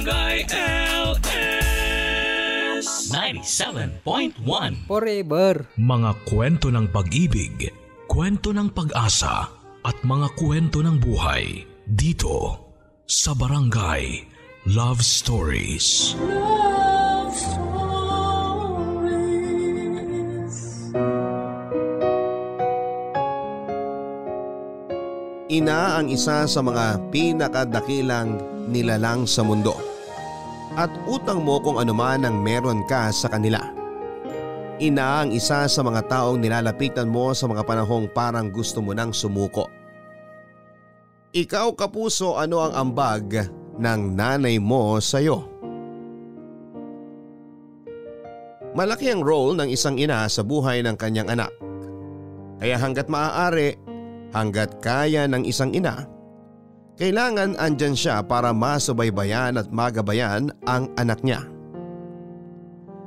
Barangay LS 97.1 Forever. Mga kwento ng pag-ibig, kwento ng pag-asa at mga kwento ng buhay dito sa Barangay Love Stories. Love Stories. Ina ang isa sa mga pinakadakilang nilalang sa mundo. At utang mo kung anuman ang meron ka sa kanila. Ina ang isa sa mga taong nilalapitan mo sa mga panahong parang gusto mo nang sumuko. Ikaw kapuso, ano ang ambag ng nanay mo sa'yo? Malaki ang role ng isang ina sa buhay ng kanyang anak. Kaya hanggat maaari, hanggat kaya ng isang ina, kailangan andyan siya para masubaybayan at magabayan ang anak niya.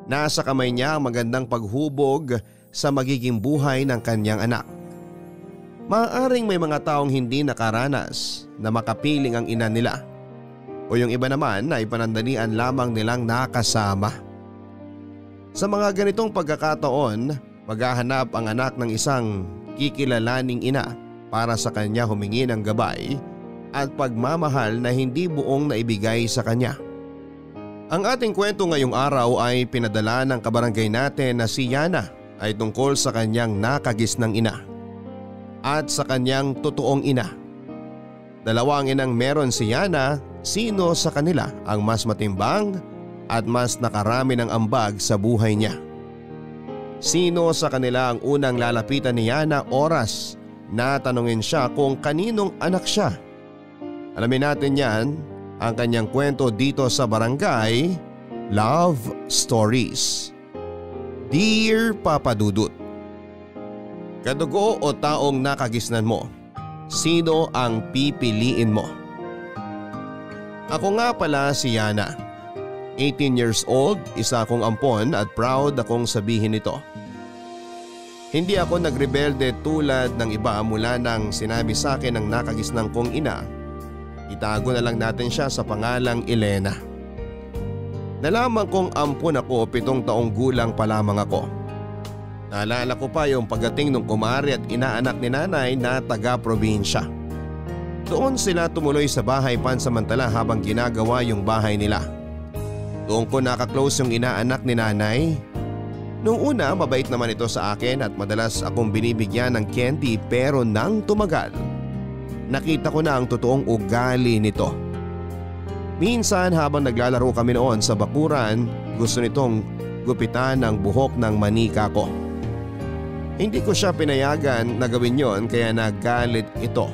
Nasa kamay niya ang magandang paghubog sa magiging buhay ng kanyang anak. Maaaring may mga taong hindi nakaranas na makapiling ang ina nila, o yung iba naman ay panandalian lamang nilang nakasama. Sa mga ganitong pagkakataon, maghahanap ang anak ng isang kikilalaning ina para sa kanya humingi ng gabay at pagmamahal na hindi buong naibigay sa kanya. Ang ating kwento ngayong araw ay pinadala ng kabarangay natin na si Yana ay tungkol sa kanyang nakagisnang ina at sa kanyang totoong ina. Dalawang inang meron si Yana, sino sa kanila ang mas matimbang at mas nakarami ng ambag sa buhay niya? Sino sa kanila ang unang lalapitan ni Yana oras na tanungin siya kung kaninong anak siya? Alamin natin yan, ang kanyang kwento dito sa Barangay Love Stories. Dear Papa Dudut, kadugo o taong nakagisnan mo, sino ang pipiliin mo? Ako nga pala si Yana. 18 years old, isa akong ampon at proud akong sabihin ito. Hindi ako nagrebelde tulad ng iba mula nang sinabi sa akin ng nakagisnang kong ina. Itago na lang natin siya sa pangalang Elena. Nalaman kong ampon ako, 7 taong gulang pa lamang ako. Naalala ko pa yung pagdating ng kumari at inaanak ni nanay na taga-probinsya. Doon sila tumuloy sa bahay pansamantala habang ginagawa yung bahay nila. Doon ko nakaklose yung inaanak ni nanay. Noong una, mabait naman ito sa akin at madalas akong binibigyan ng candy, pero nang tumagal, nakita ko na ang totoong ugali nito. Minsan habang naglalaro kami noon sa bakuran, gusto nitong gupitan ang buhok ng manika ko. Hindi ko siya pinayagan na gawin yon kaya nagalit ito.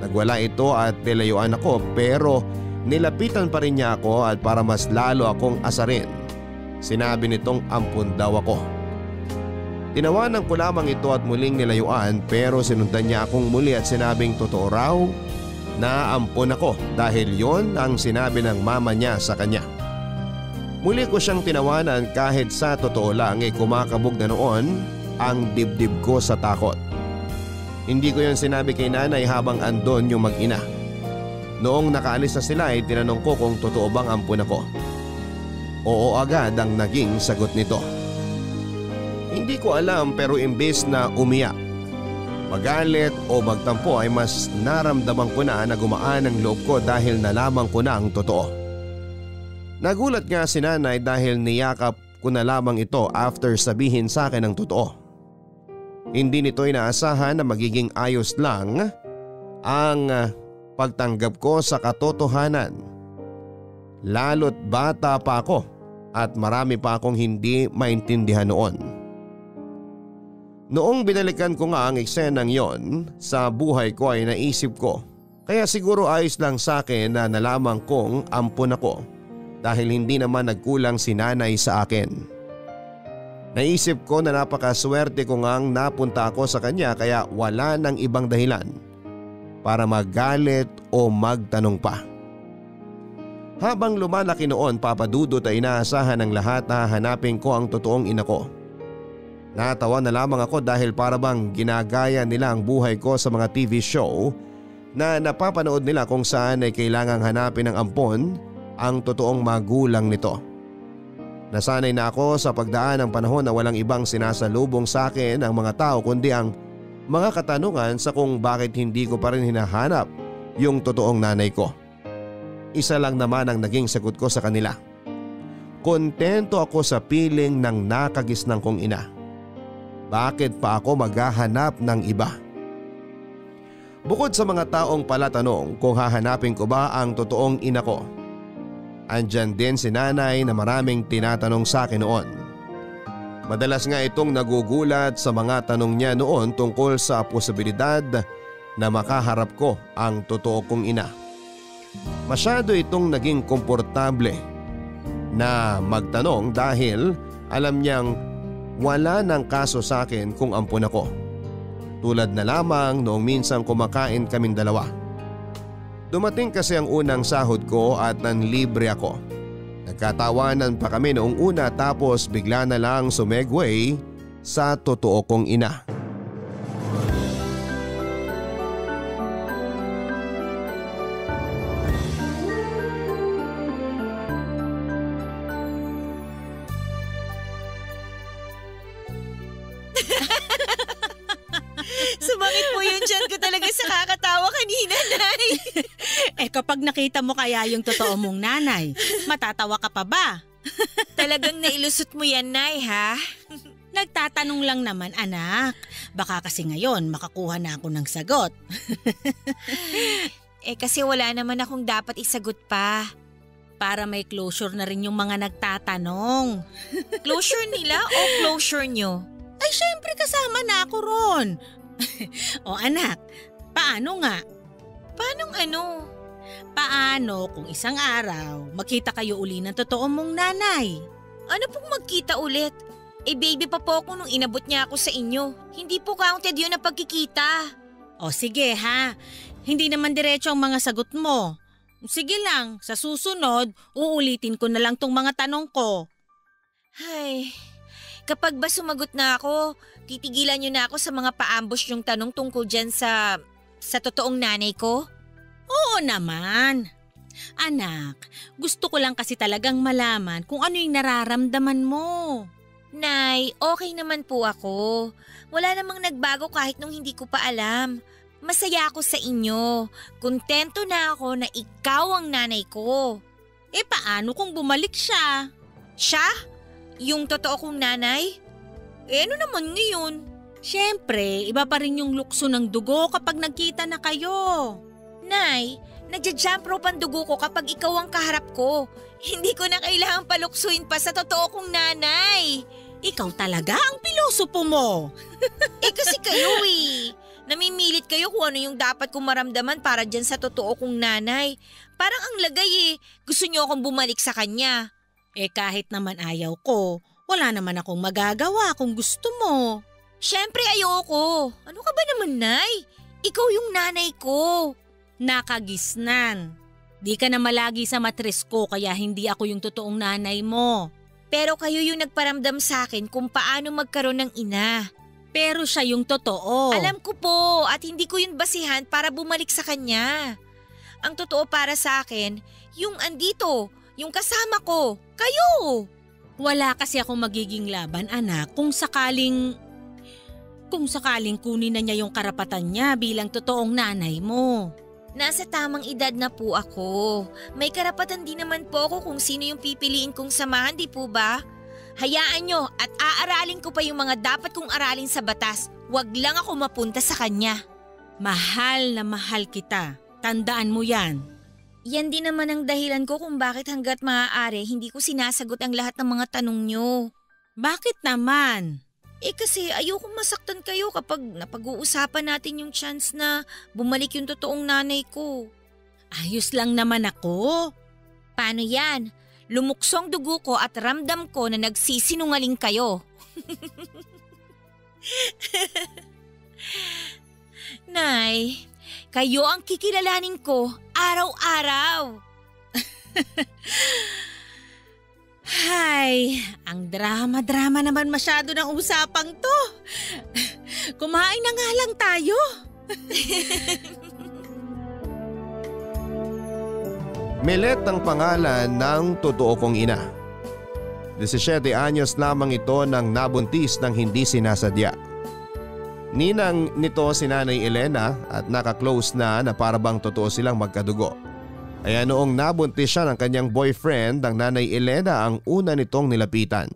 Nagwala ito at nilayuan ako, pero nilapitan pa rin niya ako at para mas lalo akong asarin, sinabi nitong ampun daw ako. Tinawanan ko lamang ito at muling nilayuan, pero sinundan niya akong muli at sinabing totoo raw na ampun ako dahil yon ang sinabi ng mama niya sa kanya. Muli ko siyang tinawanan kahit sa totoo lang kumakabog na noon ang dibdib ko sa takot. Hindi ko yon sinabi kay nanay habang andon yung mag-ina. Noong nakaalis na sila ay tinanong ko kung totoo bang ampun ako. Oo agad ang naging sagot nito. Hindi ko alam, pero imbes na umiyak, magalit o magtampo ay mas naramdaman ko na gumaan ang loob ko dahil nalaman ko na ang totoo. Nagulat nga si nanay dahil niyakap ko na lamang ito after sabihin sa akin ang totoo. Hindi nito inaasahan na magiging ayos lang ang pagtanggap ko sa katotohanan. Lalo't bata pa ako at marami pa akong hindi maintindihan noon. Noong binalikan ko nga ang eksenang yon sa buhay ko ay naisip ko, kaya siguro ayos lang sa akin na nalaman kong ampun ako dahil hindi naman nagkulang si nanay sa akin. Naisip ko na napakaswerte ko ngang napunta ako sa kanya kaya wala nang ibang dahilan para magalit o magtanong pa. Habang lumalaki noon, Papa Dudut, ay inaasahan ng lahat na hanapin ko ang totoong ina ko. Natawa na lamang ako dahil para bang ginagaya nila ang buhay ko sa mga TV show na napapanood nila kung saan ay kailangang hanapin ng ampon ang totoong magulang nito. Nasanay na ako sa pagdaan ng panahon na walang ibang sinasalubong sa akin ang mga tao kundi ang mga katanungan sa kung bakit hindi ko pa rin hinahanap yung totoong nanay ko. Isa lang naman ang naging sagot ko sa kanila. Kontento ako sa piling ng nakagisnang kong ina. Bakit pa ako maghahanap ng iba? Bukod sa mga taong palatanong kung hahanapin ko ba ang totoong ina ko, andyan din si nanay na maraming tinatanong sa akin noon. Madalas nga itong nagugulat sa mga tanong niya noon tungkol sa posibilidad na makaharap ko ang totoo kong ina. Masyado itong naging komportable na magtanong dahil alam niyang wala ng kaso sa akin kung ampun ako. Tulad na lamang noong minsang kumakain kaming dalawa. Dumating kasi ang unang sahod ko at nanlibre ako. Nagkatawanan pa kami noong una tapos bigla na lang sumegway sa totoo kong ina. Sumakit po yun dyan ko talaga sa kakatawa kanina, Nay. Kapag nakita mo kaya yung totoo mong nanay, matatawa ka pa ba? Talagang nailusot mo yan, Nay, ha? Nagtatanong lang naman, anak. Baka kasi ngayon makakuha na ako ng sagot. Kasi wala naman akong dapat isagot pa. Para may closure na rin yung mga nagtatanong. Closure nila o closure nyo? Ay, syempre kasama na ako ron. O anak, paano nga? Paanong ano? Paano kung isang araw makita kayo uli ng totoo mong nanay? Ano pong magkita ulit? Baby pa po ako nung inabot niya ako sa inyo. Hindi po counted yun na pagkikita. O sige ha, hindi naman diretso ang mga sagot mo. Sige lang, sa susunod, uulitin ko na lang tong mga tanong ko. Ay, kapag ba sumagot na ako, titigilan niyo na ako sa mga pa-ambush yung tanong tungkol dyan sa totoong nanay ko? Oo naman. Anak, gusto ko lang kasi talagang malaman kung ano yung nararamdaman mo. Nay, okay naman po ako. Wala namang nagbago kahit nung hindi ko pa alam. Masaya ako sa inyo. Kontento na ako na ikaw ang nanay ko. Paano kung bumalik siya? Siya? Yung totoo kong nanay? Ano naman ngayon? Siyempre, iba pa rin yung lukso ng dugo kapag nagkita na kayo. Nay, nagja-jump rope ang dugo ko kapag ikaw ang kaharap ko. Hindi ko na kailangang paluksuin pa sa totoo kong nanay. Ikaw talaga ang pilosopo mo. Kasi kayo namimilit kayo kung ano yung dapat kong maramdaman para dyan sa totoo kong nanay. Parang ang lagay Gusto niyo akong bumalik sa kanya. Kahit naman ayaw ko, wala naman akong magagawa kung gusto mo. Siyempre ayoko. Ano ka ba naman, Nay? Ikaw yung nanay ko. Nakagisnan. Di ka na malagi sa matres ko kaya hindi ako yung totoong nanay mo. Pero kayo yung nagparamdam sa akin kung paano magkaroon ng ina. Pero siya yung totoo. Alam ko po at hindi ko yun basihan para bumalik sa kanya. Ang totoo para sa akin, yung andito, yung kasama ko, kayo. Wala kasi akong magiging laban, anak, kung sakaling kunin na niya yung karapatan niya bilang totoong nanay mo. Nasa tamang edad na po ako. May karapatan din naman po ako kung sino yung pipiliin kong samahan, di po ba? Hayaan nyo at aaralin ko pa yung mga dapat kong aralin sa batas. Huwag lang ako mapunta sa kanya. Mahal na mahal kita. Tandaan mo yan. Yan din naman ang dahilan ko kung bakit hanggat maaari hindi ko sinasagot ang lahat ng mga tanong nyo. Bakit naman? Kasi ayokong masaktan kayo kapag napag-uusapan natin yung chance na bumalik yung totoong nanay ko. Ayos lang naman ako. Paano yan? Lumuksong dugo ko at ramdam ko na nagsisinungaling kayo. Nay, kayo ang kikilalanin ko araw-araw. Hay, ang drama-drama naman masyado ng usapang to. Kumain na nga lang tayo. Milet ang pangalan ng totoo kong ina. 17 anyos lamang ito nang nabuntis ng hindi sinasadya. Ninang nito si Nanay Elena at nakaklose na parabang totoo silang magkadugo. Kaya noong nabuntis siya ng kanyang boyfriend, ang Nanay Elena ang una nitong nilapitan.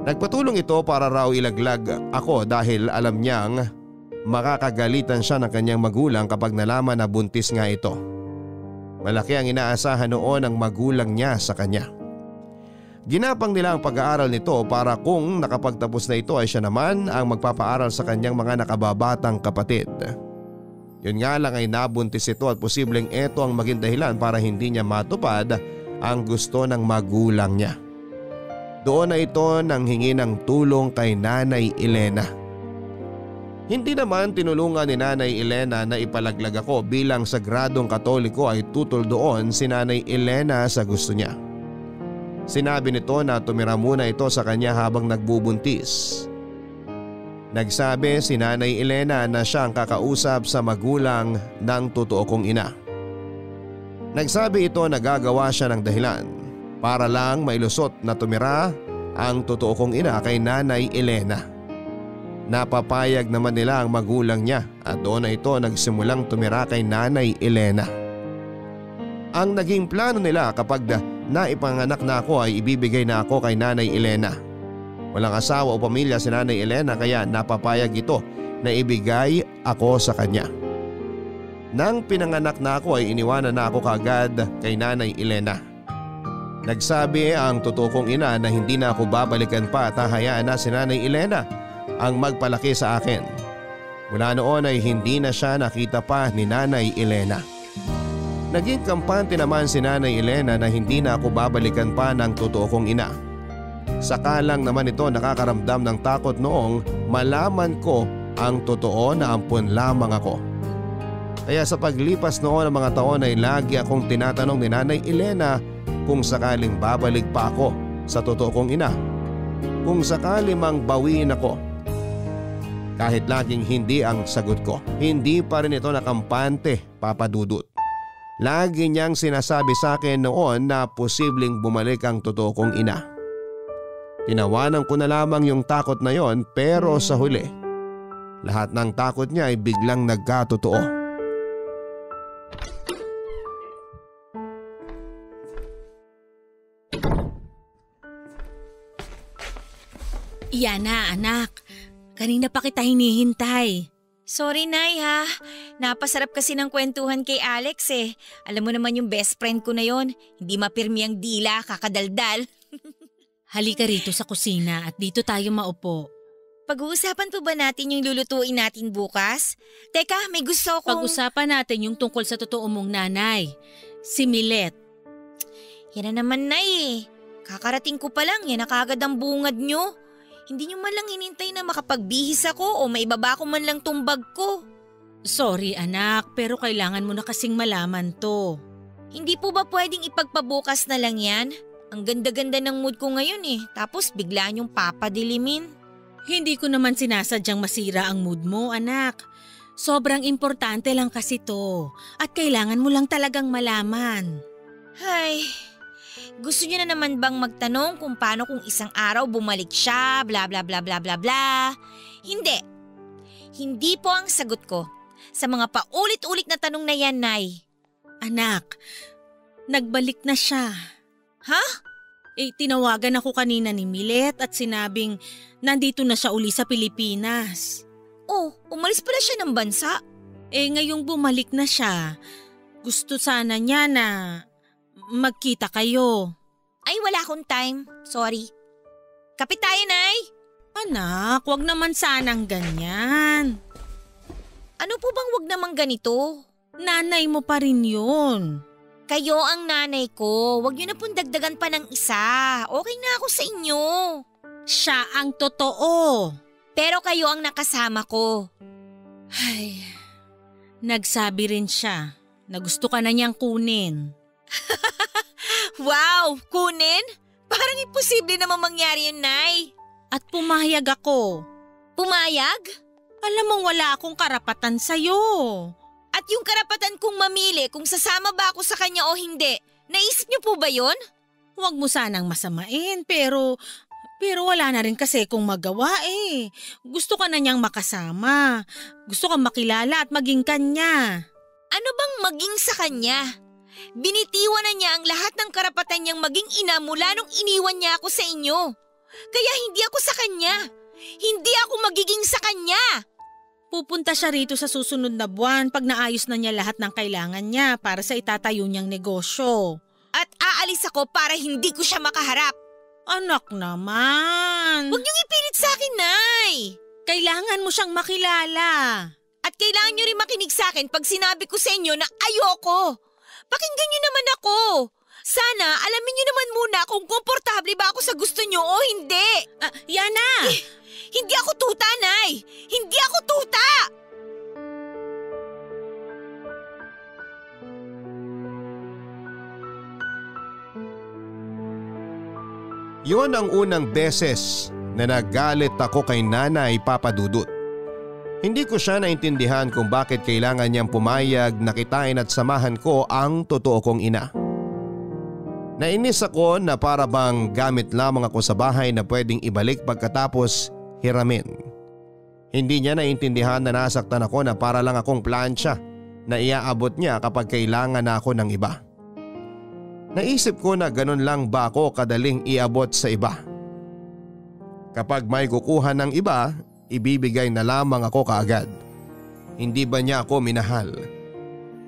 Nagpatulong ito para raw ilaglag ako dahil alam niyang makakagalitan siya ng kanyang magulang kapag nalaman na buntis nga ito. Malaki ang inaasahan noon ng magulang niya sa kanya. Ginapang nila ang pag-aaral nito para kung nakapagtapos na ito ay siya naman ang magpapaaral sa kanyang mga nakababatang kapatid. Yun nga lang ay nabuntis ito at posibleng ito ang maging dahilan para hindi niya matupad ang gusto ng magulang niya. Doon na ito nang hingi ng tulong kay Nanay Elena. Hindi naman tinulungan ni Nanay Elena na ipalaglag ako bilang sagradong Katoliko ay tutol doon si Nanay Elena sa gusto niya. Sinabi nito na tumira muna ito sa kanya habang nagbubuntis. Nagsabi si Nanay Elena na siya ang kakausap sa magulang ng totoo kong ina. Nagsabi ito na gagawa siya ng dahilan para lang mailusot na tumira ang totoo kong ina kay Nanay Elena. Napapayag naman nila ang magulang niya at doon na ito nagsimulang tumira kay Nanay Elena. Ang naging plano nila kapag naipanganak na ako ay ibibigay na ako kay Nanay Elena. Walang asawa o pamilya si Nanay Elena kaya napapayag ito na ibigay ako sa kanya. Nang pinanganak na ako ay iniwanan na ako kaagad kay Nanay Elena. Nagsabi ang totoo kong ina na hindi na ako babalikan pa at hahayaan na si Nanay Elena ang magpalaki sa akin. Mula noon ay hindi na siya nakita pa ni Nanay Elena. Naging kampante naman si Nanay Elena na hindi na ako babalikan pa ng totoo kong ina. Saka lang naman ito nakakaramdam ng takot noong malaman ko ang totoo na ampun lamang ako. Kaya sa paglipas noon ng mga taon ay lagi akong tinatanong ni Nanay Elena kung sakaling babalik pa ako sa totoo kong ina. Kung sakali mang bawiin ako. Kahit laging hindi ang sagot ko, hindi pa rin ito nakampante, Papa Dudut. Lagi niyang sinasabi sa akin noon na posibleng bumalik ang totoo kong ina. Tinawanan ko na lamang yung takot na yon pero sa huli, lahat ng takot niya ay biglang nagkatotoo. Yana, anak. Kanina pa kita hinihintay. Sorry, Nay ha. Napasarap kasi ng kwentuhan kay Alex eh. Alam mo naman yung best friend ko na yon. Hindi mapirmi ang dila, kakadaldal. Halika rito sa kusina at dito tayo maupo. Pag-uusapan po ba natin yung lulutuin natin bukas? Teka, may gusto akong… Pag-usapan natin yung tungkol sa totoo mong nanay, si Milet. Yan na naman, Nay eh. Kakarating ko pa lang, yan na kagad ang bungad nyo. Hindi nyo man lang hinintay na makapagbihis ako o maibaba ko man lang tong bag ko. Sorry anak, pero kailangan mo na kasing malaman to. Hindi po ba pwedeng ipagpabukas na lang yan? Ang ganda-ganda ng mood ko ngayon eh, tapos bigla nyong papadilimin. Hindi ko naman sinasadyang masira ang mood mo, anak. Sobrang importante lang kasi to at kailangan mo lang talagang malaman. Ay, gusto niyo na naman bang magtanong kung paano kung isang araw bumalik siya, bla bla bla bla bla bla? Hindi. Hindi po ang sagot ko sa mga paulit-ulit na tanong na yan, Nay. Anak, nagbalik na siya. Ha? Tinawagan ako kanina ni Milet at sinabing nandito na siya uli sa Pilipinas. Oh, umalis pala siya ng bansa. Ngayong bumalik na siya, gusto sana niya na magkita kayo. Ay, wala akong time. Sorry. Kapit tayo, Nay. Anak, wag naman sanang ganyan. Ano po bang wag naman ganito? Nanay mo pa rin yun. Kayo ang nanay ko. Huwag niyo na pong dagdagan pa ng isa. Okay na ako sa inyo. Siya ang totoo. Pero kayo ang nakasama ko. Ay, nagsabi rin siya na gusto ka na niyang kunin. Wow, kunin? Parang imposible naman mangyari yun, Nay. At pumayag ako. Pumayag? Alam mong wala akong karapatan sa'yo. At yung karapatan kong mamili kung sasama ba ako sa kanya o hindi, naisip niyo po ba yun? Huwag mo sanang masamain pero wala na rin kasi kung magawa eh. Gusto ka na niyang makasama. Gusto kang makilala at maging kanya. Ano bang maging sa kanya? Binitiwan na niya ang lahat ng karapatan niyang maging ina mula nung iniwan niya ako sa inyo. Kaya hindi ako sa kanya. Hindi ako magiging sa kanya. Pupunta siya rito sa susunod na buwan pag naayos na niya lahat ng kailangan niya para sa itatayo niyang negosyo. At aalis ako para hindi ko siya makaharap. Anak naman. Huwag niyong ipilit sa akin, Nay. Kailangan mo siyang makilala. At kailangan niyo rin makinig sa akin pag sinabi ko sa inyo na ayoko. Pakinggan niyo naman ako. Sana alamin niyo naman muna kung komportable ba ako sa gusto niyo o hindi. Yana! Hindi ako tuta, Nay! Hindi ako tuta! Yun ang unang beses na nagalit ako kay Nanay Papa Dudut. Hindi ko siya naintindihan kung bakit kailangan niyang pumayag na kitain at samahan ko ang totoo kong ina. Nainis ako na para bang gamit lamang ako sa bahay na pwedeng ibalik pagkatapos hiramin. Hindi niya naintindihan na nasaktan ako na para lang akong plancha na iaabot niya kapag kailangan na ako ng iba. Naisip ko na ganun lang ba ako kadaling iabot sa iba? Kapag may kukuha ng iba, ibibigay na lamang ako kaagad. Hindi ba niya ako minahal?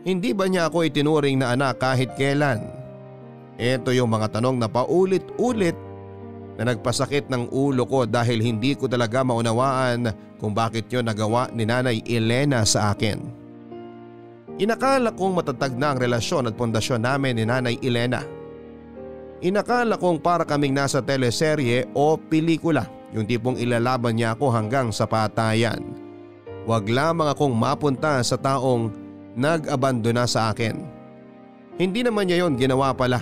Hindi ba niya ako itinuring na anak kahit kailan? Ito yung mga tanong na paulit-ulit na nagpasakit ng ulo ko dahil hindi ko talaga maunawaan kung bakit yun nagawa ni Nanay Elena sa akin. Inakala kong matatag na ang relasyon at pundasyon namin ni Nanay Elena. Inakala kong para kaming nasa teleserye o pelikula, yung tipong ilalaban niya ako hanggang sa patayan. Huwag lamang akong mapunta sa taong nag-abandona sa akin. Hindi naman niya yon ginawa pala.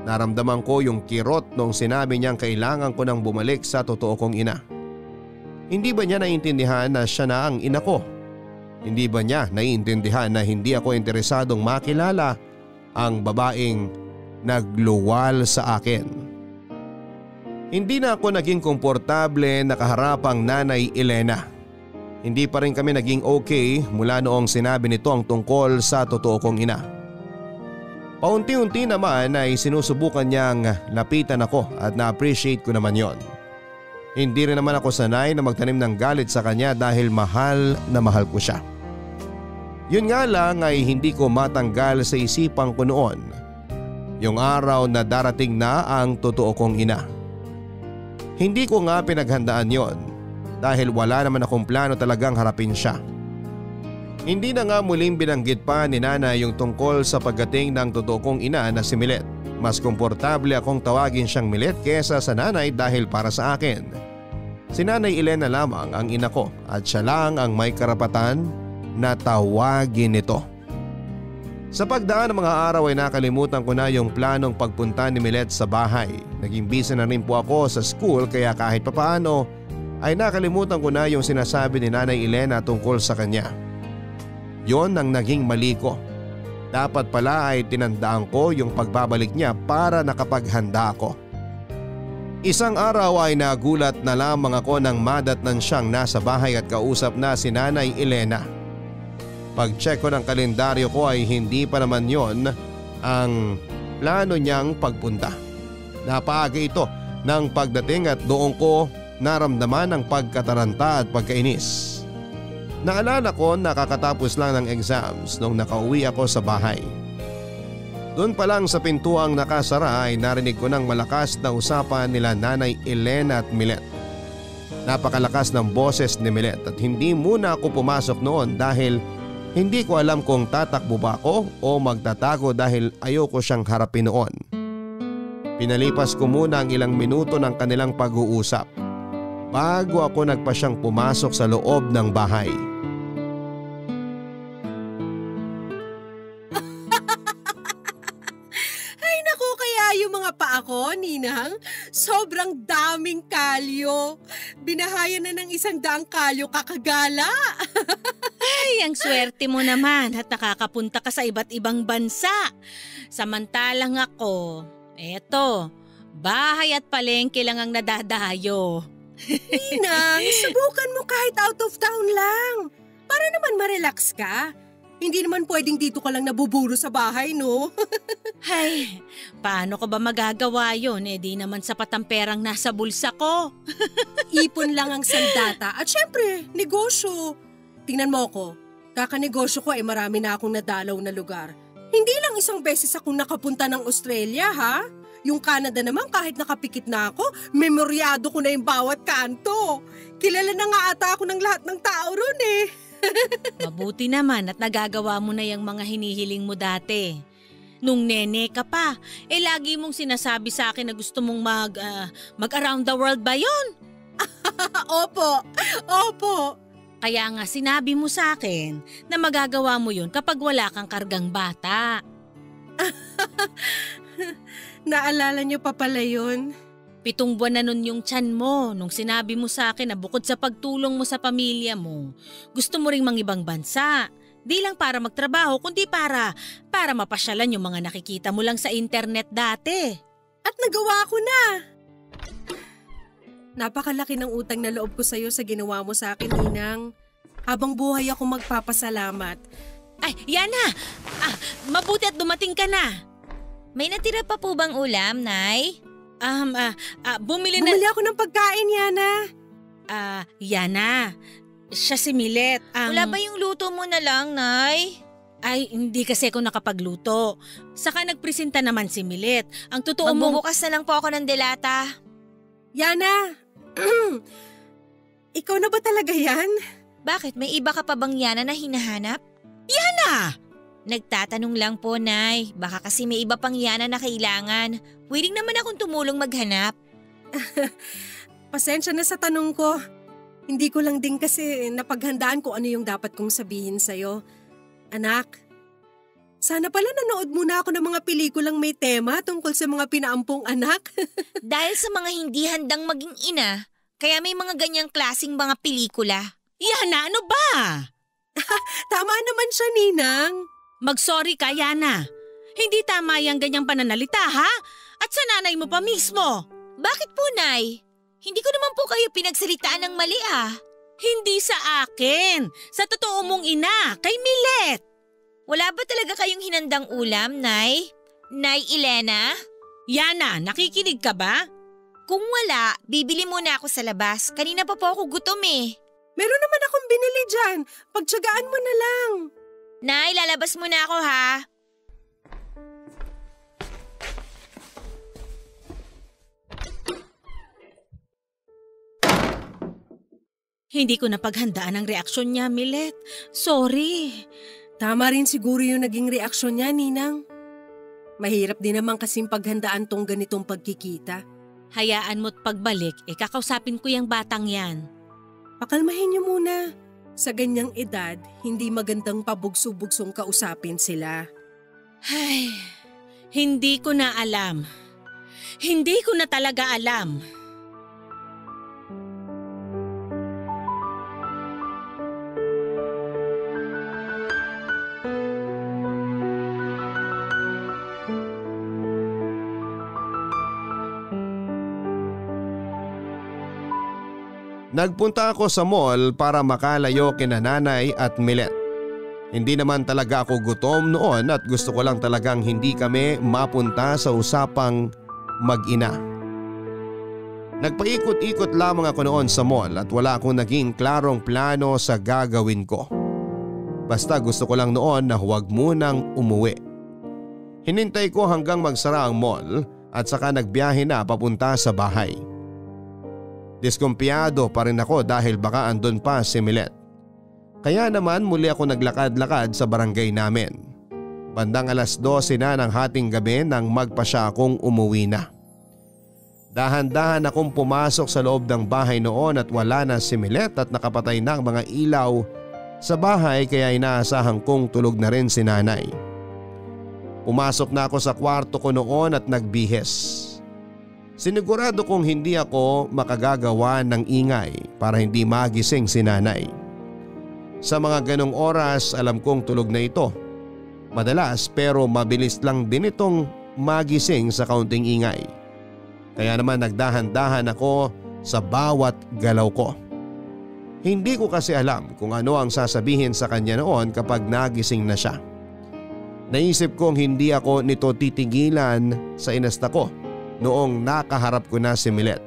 Naramdaman ko yung kirot nung sinabi niyang kailangan ko nang bumalik sa totoo kong ina. Hindi ba niya naiintindihan na siya na ang ina ko? Hindi ba niya naiintindihan na hindi ako interesadong makilala ang babaeng nagluwal sa akin? Hindi na ako naging komportable na kaharap ang Nanay Elena. Hindi pa rin kami naging okay mula noong sinabi nito ang tungkol sa totoo kong ina. Paunti-unti naman ay sinusubukan niyang lapitan ako at na-appreciate ko naman yon. Hindi rin naman ako sanay na magtanim ng galit sa kanya dahil mahal na mahal ko siya. Yun nga lang ay hindi ko matanggal sa isipan ko noon yung araw na darating na ang totoo kong ina. Hindi ko nga pinaghandaan yon dahil wala naman akong plano talagang harapin siya. Hindi na nga muling binanggit pa ni Nanay yung tungkol sa pagdating ng totoo kong ina na si Milet. Mas komportable akong tawagin siyang Milet kesa sa Nanay dahil para sa akin, si Nanay Elena lamang ang ina ko at siya lang ang may karapatan na tawagin ito. Sa pagdaan ng mga araw ay nakalimutan ko na yung planong pagpunta ni Milet sa bahay. Naging busy na rin po ako sa school kaya kahit papaano ay nakalimutan ko na yung sinasabi ni Nanay Elena tungkol sa kanya. Yon ang naging mali ko. Dapat pala ay tinandaan ko yung pagbabalik niya para nakapaghanda ako. Isang araw ay nagulat na lamang ako nang madatnan siyang nasa bahay at kausap na si Nanay Elena. Pag-check ko ng kalendaryo ko ay hindi pa naman yon ang plano niyang pagpunta. Napaaga ito ng pagdating at doon ko naramdaman ang pagkataranta at pagkainis. Naalala ko nakakatapos lang ng exams nung nakauwi ako sa bahay. Doon pa lang sa pintuang nakasara ay narinig ko ng malakas na usapan nila Nanay Elena at Milet. Napakalakas ng boses ni Milet at hindi muna ako pumasok noon dahil hindi ko alam kung tatakbo ba ako o magtatago dahil ayoko siyang harapin noon. Pinalipas ko muna ang ilang minuto ng kanilang pag-uusap bago ako nagpasyang pumasok sa loob ng bahay. Yung mga paa ko, Ninang, sobrang daming kalyo. Binahayan na ng 100 kalyo kakagala. Ay, ang swerte mo naman at nakakapunta ka sa iba't ibang bansa. Samantalang ako, eto, bahay at palengke lang ang nadadayo. Ninang, subukan mo kahit out of town lang. Para naman ma-relax ka. Hindi naman pwedeng dito ka lang nabuburo sa bahay, no? Ay, paano ko ba magagawa yun? Di naman sapat ang perang nasa bulsa ko. Ipon lang ang sandata at syempre, negosyo. Tingnan mo ako, kakanegosyo ko marami na akong nadalaw na lugar. Hindi lang isang beses akong nakapunta ng Australia, ha? Yung Canada naman kahit nakapikit na ako, memoryado ko na yung bawat kanto. Kilala na nga ata ako ng lahat ng tao ron eh. Mabuti naman at nagagawa mo na yung mga hinihiling mo dati. Nung nene ka pa, lagi mong sinasabi sa akin na gusto mong mag-around the world ba yun? Opo. Kaya nga sinabi mo sa akin na magagawa mo yun kapag wala kang kargang bata. Naalala niyo pa pala yun? 7 buwan na nun yung tiyan mo nung sinabi mo sa akin na bukod sa pagtulong mo sa pamilya mo, gusto mo ring mangibang bansa. Di lang para magtrabaho kundi para mapasyalan yung mga nakikita mo lang sa internet dati. At nagawa ko na. Napakalaki ng utang na loob ko sa'yo sa ginawa mo sa akin, Ninang. Habang buhay ako magpapasalamat. Ay, Yana! Mabuti at dumating ka na. May natira pa po bang ulam, Nay? Bumili ako ng pagkain, Yana. Yana, siya si Milet. Wala ba yung luto mo na lang, Nay? Ay, hindi kasi ako nakapagluto. Saka nagpresenta naman si Milet. Ang totoo mo... Magbubukas na lang po ako ng delata. Yana, ikaw na ba talaga yan? Bakit? May iba ka pa bang Yana na hinahanap? Yana! Nagtatanong lang po, Nay. Baka kasi may iba pang Yana na kailangan. Willing naman akong tumulong maghanap. Pasensya na sa tanong ko. Hindi ko lang din kasi napaghandaan kung ano yung dapat kong sabihin sa'yo. Anak, sana pala nanood muna ako ng mga pelikulang may tema tungkol sa mga pinaampong anak. Dahil sa mga hindi handang maging ina, kaya may mga ganyang klaseng mga pelikula. Yana, ano ba? Tama naman siya, Ninang. Mag-sorry ka, Yana. Hindi tama yung ganyang pananalita, ha? At sa nanay mo pa mismo. Bakit po, Nay? Hindi ko naman po kayo pinagsalitaan ng mali, ah. Hindi sa akin. Sa totoo mong ina, kay Milet. Wala ba talaga kayong hinandang ulam, Nay? Nay Elena? Yana, nakikinig ka ba? Kung wala, bibili muna ako sa labas. Kanina pa po ako gutom eh. Meron naman akong binili dyan. Pagtsagaan mo na lang. Nay, lalabas muna ako ha. Hindi ko napaghandaan ang reaksyon niya, Milet. Sorry. Tama rin siguro yung naging reaksyon niya, Ninang. Mahirap din naman kasing paghandaan tong ganitong pagkikita. Hayaan mo't pagbalik, kakausapin ko yung batang yan. Pakalmahin niyo muna. Sa ganyang edad, hindi magandang pabugso-bugsong kausapin sila. Ay, hindi ko na alam. Hindi ko na talaga alam. Nagpunta ako sa mall para makalayo kina nanay at Milet. Hindi naman talaga ako gutom noon at gusto ko lang talagang hindi kami mapunta sa usapang mag-ina. Nagpaikot-ikot lamang ako noon sa mall at wala akong naging klarong plano sa gagawin ko. Basta gusto ko lang noon na huwag munang umuwi. Hinintay ko hanggang magsara ang mall at saka nagbiyahe na papunta sa bahay. Diskumpiyado pa rin ako dahil baka andun pa si Milet. Kaya naman muli ako naglakad-lakad sa barangay namin. Bandang 12:00 na ng hating gabi nang magpasya akong umuwi na. Dahan-dahan akong pumasok sa loob ng bahay noon at wala na si Milet at nakapatay na ang mga ilaw sa bahay kaya inaasahan kong tulog na rin si nanay. Pumasok na ako sa kwarto ko noon at nagbihis. Sinigurado kong hindi ako makagagawa ng ingay para hindi magising si nanay. Sa mga ganong oras alam kong tulog na ito. Madalas pero mabilis lang din itong magising sa kaunting ingay. Kaya naman nagdahan-dahan ako sa bawat galaw ko. Hindi ko kasi alam kung ano ang sasabihin sa kanya noon kapag nagising na siya. Naisip kong hindi ako nito titigilan sa inasta ko noong nakaharap ko na si Milet.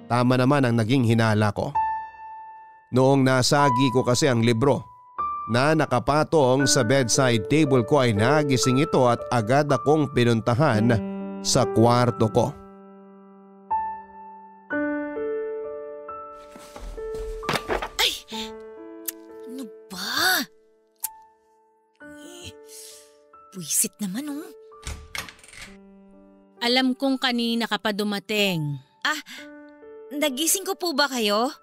Tama naman ang naging hinala ko. Noong nasagi ko kasi ang libro na nakapatong sa bedside table ko ay nagising ito at agad akong pinuntahan sa kwarto ko. Ay! Ano ba? Buisit naman oh. Alam kong kanina ka pa dumating. Nagising ko po ba kayo?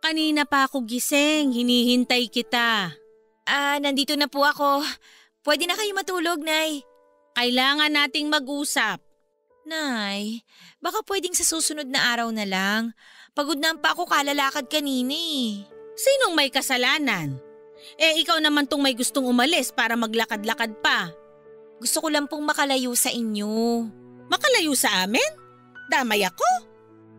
Kanina pa ako gising, hinihintay kita. Nandito na po ako. Pwede na kayo matulog, Nay. Kailangan nating mag-usap. Nay, baka pwedeng sa susunod na araw na lang. Pagod na pa ako kalalakad kanina eh. Sinong may kasalanan? Ikaw naman tong may gustong umalis para maglakad-lakad pa. Gusto ko lang pong makalayo sa inyo. Makalayo sa amin? Damay ako?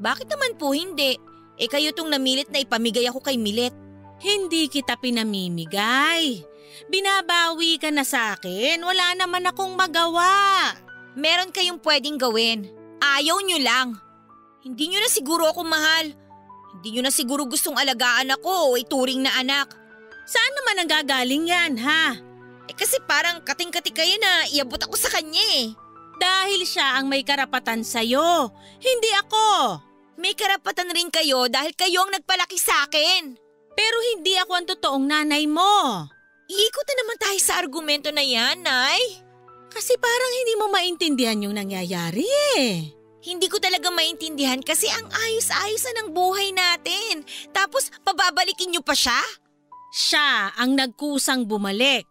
Bakit naman po hindi? Kayo tong namilit na ipamigay ako kay Milet. Hindi kita pinamimigay. Binabawi ka na sa akin. Wala naman akong magawa. Meron kayong pwedeng gawin. Ayaw nyo lang. Hindi nyo na siguro ako mahal. Hindi nyo na siguro gustong alagaan ako o ituring na anak. Saan naman ang gagaling yan, ha? Kasi parang kating-kati kayo na iabot ako sa kanya eh. Dahil siya ang may karapatan sa'yo. Hindi ako. May karapatan rin kayo dahil kayo ang nagpalaki sa akin. Pero hindi ako ang totoong nanay mo. Iikot na naman tayo sa argumento na yan, Nay. Kasi parang hindi mo maintindihan yung nangyayari eh. Hindi ko talaga maintindihan kasi ang ayos-ayos na ng buhay natin. Tapos pababalikin niyo pa siya? Siya ang nagkusang bumalik.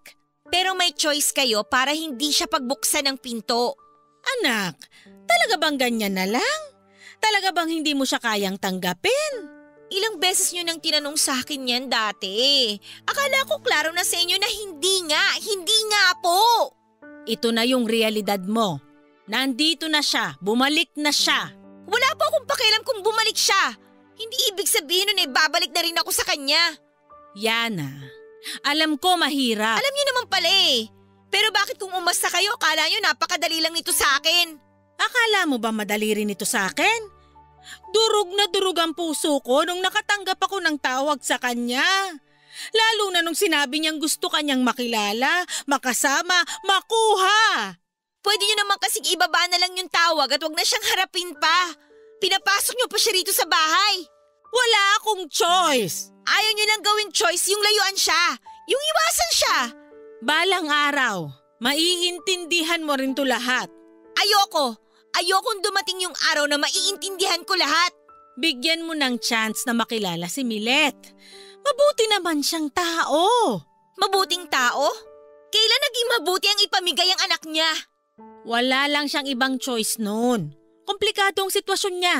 Pero may choice kayo para hindi siya pagbuksan ng pinto. Anak, talaga bang ganyan na lang? Talaga bang hindi mo siya kayang tanggapin? Ilang beses niyo nang tinanong sa akin yan dati. Akala ko klaro na sa inyo na hindi nga po. Ito na yung realidad mo. Nandito na siya, bumalik na siya. Wala po akong pakialam kung bumalik siya. Hindi ibig sabihin nun babalik na rin ako sa kanya. Yana, alam ko mahirap. Alam niyo naman pala eh. Pero bakit kung umasta kayo, akala niyo napakadali lang nito sa akin? Akala mo ba madali rin ito sa akin? Durog na durog ang puso ko nung nakatanggap ako ng tawag sa kanya. Lalo na nung sinabi niyang gusto kanyang makilala, makasama, makuha. Pwede niyo naman kasing ibaba na lang yung tawag at wag na siyang harapin pa. Pinapasok niyo pa siya rito sa bahay. Wala akong choice. Ayaw niyo lang gawing choice yung layuan siya. Yung iwasan siya. Balang araw, maiintindihan mo rin to lahat. Ayokong dumating yung araw na maiintindihan ko lahat. Bigyan mo ng chance na makilala si Milet. Mabuti naman siyang tao. Mabuting tao? Kailan naging mabuti ang ipamigay ang anak niya? Wala lang siyang ibang choice noon. Komplikado ang sitwasyon niya.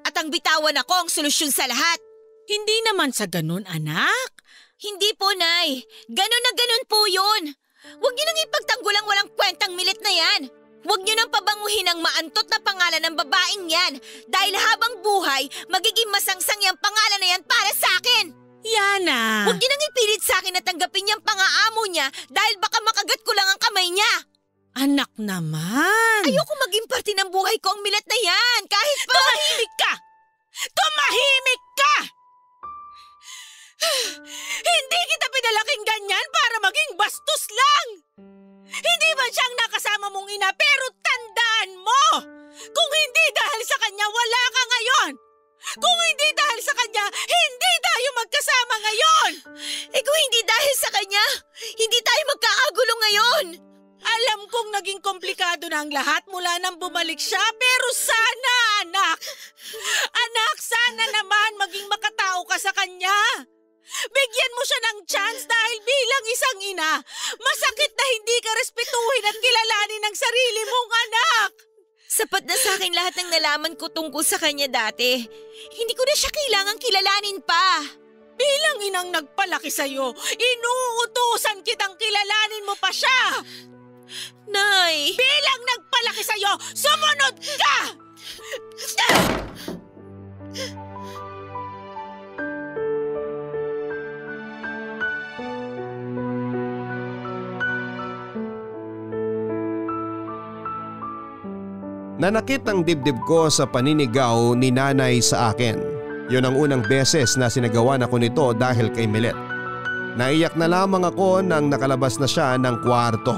At ang bitawan ako ang solusyon sa lahat. Hindi naman sa ganun, anak. Hindi po, Nay. Ganon na ganon po yun. Huwag niyo nang ipagtanggol ang walang kwentang Milet na yan. Huwag niyo nang pabanguhin ang maantot na pangalan ng babaeng yan dahil habang buhay, magiging masangsang yung pangalan na yan para sa akin. Yana! Huwag niyo nang ipilit sa akin na tanggapin yung pangaamo niya dahil baka makagat ko lang ang kamay niya. Anak naman! Ayoko maging parte ng buhay ko ang Milet na yan kahit pa… Tumahimik ka! Tumahimik ka! Hindi kita pinalaking ganyan para maging bastos lang! Hindi man siyang nakasama mong ina pero tandaan mo! Kung hindi dahil sa kanya, wala ka ngayon! Kung hindi dahil sa kanya, hindi tayo magkasama ngayon! Kung hindi dahil sa kanya, hindi tayo magkakagulo ngayon! Alam kong naging komplikado na ang lahat mula nang bumalik siya pero sana, anak! Anak, sana naman maging makatao ka sa kanya! Bigyan mo siya ng chance dahil bilang isang ina, masakit na hindi ka respetuhin at kilalanin ang sarili mong anak! Sapat na sa akin lahat ng nalaman ko tungkol sa kanya dati. Hindi ko na siya kailangang kilalanin pa. Bilang inang nagpalaki sa'yo, inuutusan kitang kilalanin mo pa siya! Nay! Bilang nagpalaki sa'yo, sumunod ka! Nanakit ang dibdib ko sa paninigaw ni nanay sa akin. Yun ang unang beses na sinagawan ako nito dahil kay Milet. Naiyak na lamang ako nang nakalabas na siya ng kwarto.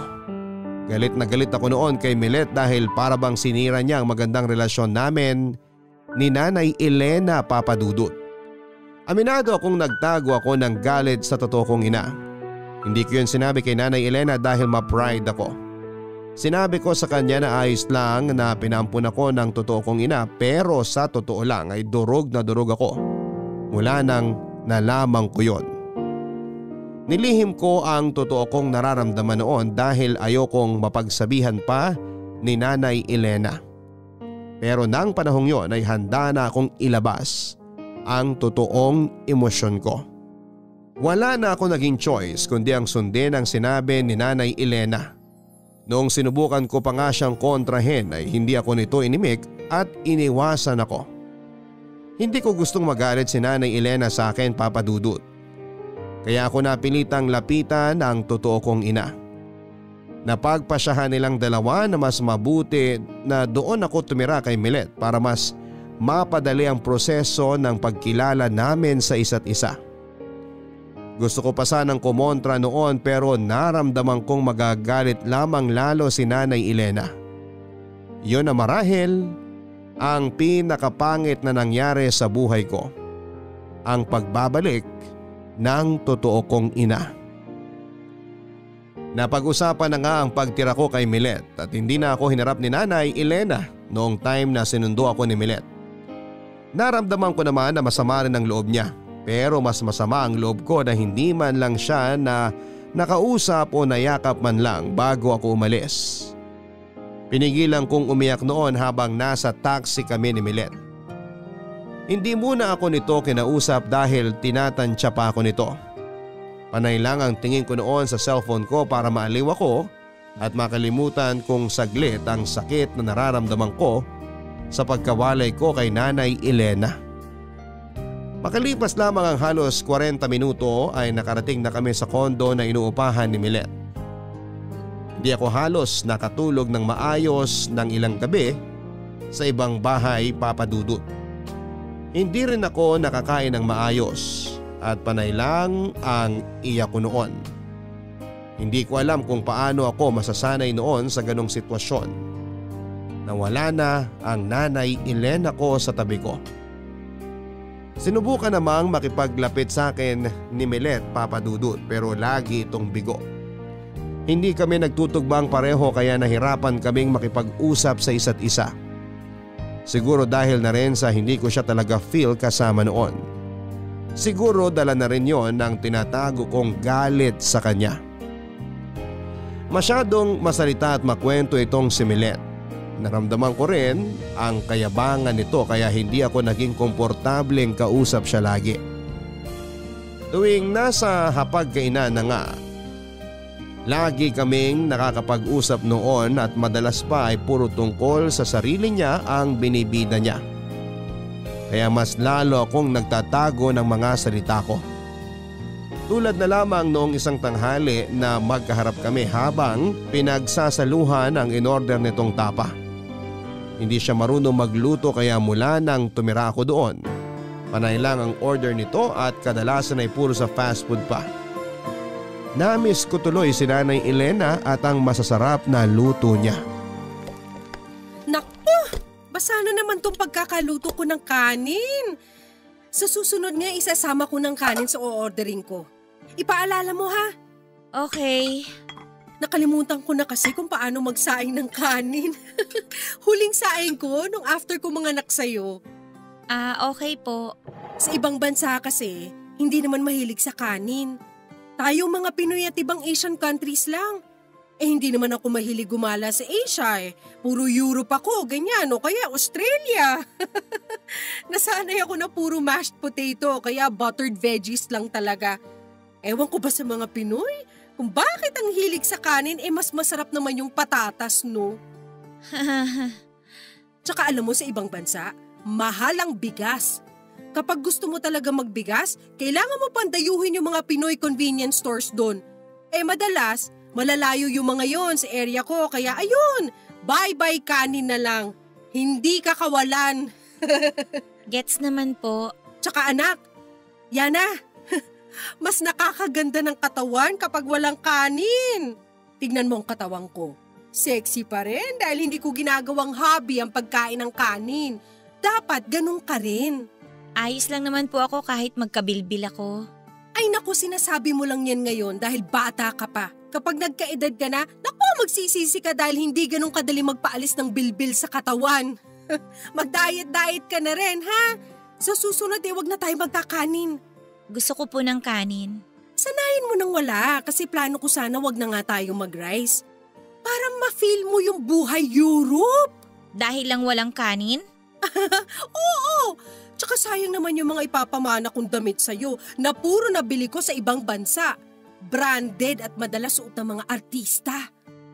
Galit na galit ako noon kay Milet dahil para bang sinira niya ang magandang relasyon namin ni Nanay Elena, Papa Dudut. Aminado akong nagtago ako ng galit sa totoo kong ina. Hindi ko yun sinabi kay Nanay Elena dahil ma-pride ako. Sinabi ko sa kanya na ayos lang na pinampun ako ng totoo kong ina, pero sa totoo lang ay durog na durog ako mula nang nalaman ko yon. Nilihim ko ang totoo kong nararamdaman noon dahil ayokong mapagsabihan pa ni Nanay Elena. Pero nang panahong yon ay handa na akong ilabas ang totoong emosyon ko. Wala na ako naging choice kundi ang sundin ang sinabi ni Nanay Elena. Noong sinubukan ko pa nga siyang kontrahin ay hindi ako nito inimik at iniwasan ako. Hindi ko gustong magalit si Nanay Elena sa akin, Papa Dudut. Kaya ako napilitang lapitan ang totoo kong ina. Napagpasyahan nilang dalawa na mas mabuti na doon ako tumira kay Milet para mas mapadali ang proseso ng pagkilala namin sa isa't isa. Gusto ko pa sanang kumontra noon pero naramdaman kong magagalit lamang lalo si Nanay Elena. Yun na marahil ang pinakapangit na nangyari sa buhay ko. Ang pagbabalik ng totoo kong ina. Napag-usapan na nga ang pagtira ko kay Milet at hindi na ako hinarap ni Nanay Elena noong time na sinundo ako ni Milet. Naramdaman ko naman na masama rin ang loob niya. Pero mas masama ang loob ko na hindi man lang siya na nakausap o nayakap man lang bago ako umalis. Pinigilan kong umiyak noon habang nasa taxi kami ni Milet. Hindi muna ako nito kinausap dahil tinatansya pa ako nito. Panay lang ang tingin ko noon sa cellphone ko para maaliw ako at makalimutan kong saglit ang sakit na nararamdaman ko sa pagkawalay ko kay Nanay Elena. Makalipas lamang ang halos 40 minuto ay nakarating na kami sa kondo na inuupahan ni Milet. Hindi ako halos nakatulog ng maayos ng ilang gabi sa ibang bahay, Papa Dudut. Hindi rin ako nakakain ng maayos at panay lang ang iyak ko noon. Hindi ko alam kung paano ako masasanay noon sa ganong sitwasyon. Nawala na ang Nanay Elena ko sa tabi ko. Sinubukan namang makipaglapit sa akin ni Milet, Papa Dudut, pero lagi itong bigo. Hindi kami nagtutugbang pareho kaya nahirapan kaming makipag-usap sa isa't isa. Siguro dahil na rin sa hindi ko siya talaga feel kasama noon. Siguro dala na rin yon ng tinatago kong galit sa kanya. Masyadong masalita at makwento itong si Milet. Naramdaman ko rin ang kayabangan nito kaya hindi ako naging komportableng kausap siya lagi. Tuwing nasa hapagkainan na nga, lagi kaming nakakapag-usap noon at madalas pa ay puro tungkol sa sarili niya ang binibida niya. Kaya mas lalo akong nagtatago ng mga salita ko. Tulad na lamang noong isang tanghali na magkaharap kami habang pinagsasaluhan ang in-order nitong tapa. Hindi siya marunong magluto kaya mula nang tumira ako doon, panay lang ang order nito at kadalasan ay puro sa fast food pa. Namiss ko tuloy si Nanay Elena at ang masasarap na luto niya. Naku! Basa na naman tong pagkakaluto ko ng kanin. Sa susunod nga isasama ko ng kanin sa o-ordering ko. Ipaalala mo ha? Okay. Nakalimutan ko na kasi kung paano magsaing ng kanin. Huling saing ko nung after ko manganak sa'yo. Okay po. Sa ibang bansa kasi, hindi naman mahilig sa kanin. Tayo mga Pinoy at ibang Asian countries lang. Hindi naman ako mahilig gumala sa Asia eh. Puro Europe ako, ganyan, o kaya Australia. Nasanay ako na puro mashed potato, kaya buttered veggies lang talaga. Ewan ko ba sa mga Pinoy? Kung bakit ang hilig sa kanin mas masarap naman yung patatas, no? Tsaka alam mo sa ibang bansa, mahal ang bigas. Kapag gusto mo talaga magbigas, kailangan mo pandayuhin yung mga Pinoy convenience stores doon. Madalas, malalayo yung mga yon sa area ko, kaya ayun, bye-bye kanin na lang. Hindi ka kawalan. Gets naman po. Tsaka anak, Yana, mas nakakaganda ng katawan kapag walang kanin. Tignan mo ang katawan ko. Sexy pa rin dahil hindi ko ginagawang hobby ang pagkain ng kanin. Dapat ganun ka rin. Ayos lang naman po ako kahit magkabilbil ako. Ay naku, sinasabi mo lang yan ngayon dahil bata ka pa. Kapag nagkaedad ka na, naku, magsisisi ka dahil hindi ganun kadali magpaalis ng bilbil sa katawan. Mag-diet-diet ka na rin, ha? Sa susunod wag na tayo magkakanin. Gusto ko po ng kanin. Sanayin mo nang wala kasi plano ko sana wag na nga tayo mag-rice. Para ma-feel mo yung buhay Europe. Dahil lang walang kanin? Oo! Tsaka sayang naman yung mga ipapamana kong damit sa'yo na puro nabili ko sa ibang bansa. Branded at madalas suot ng mga artista.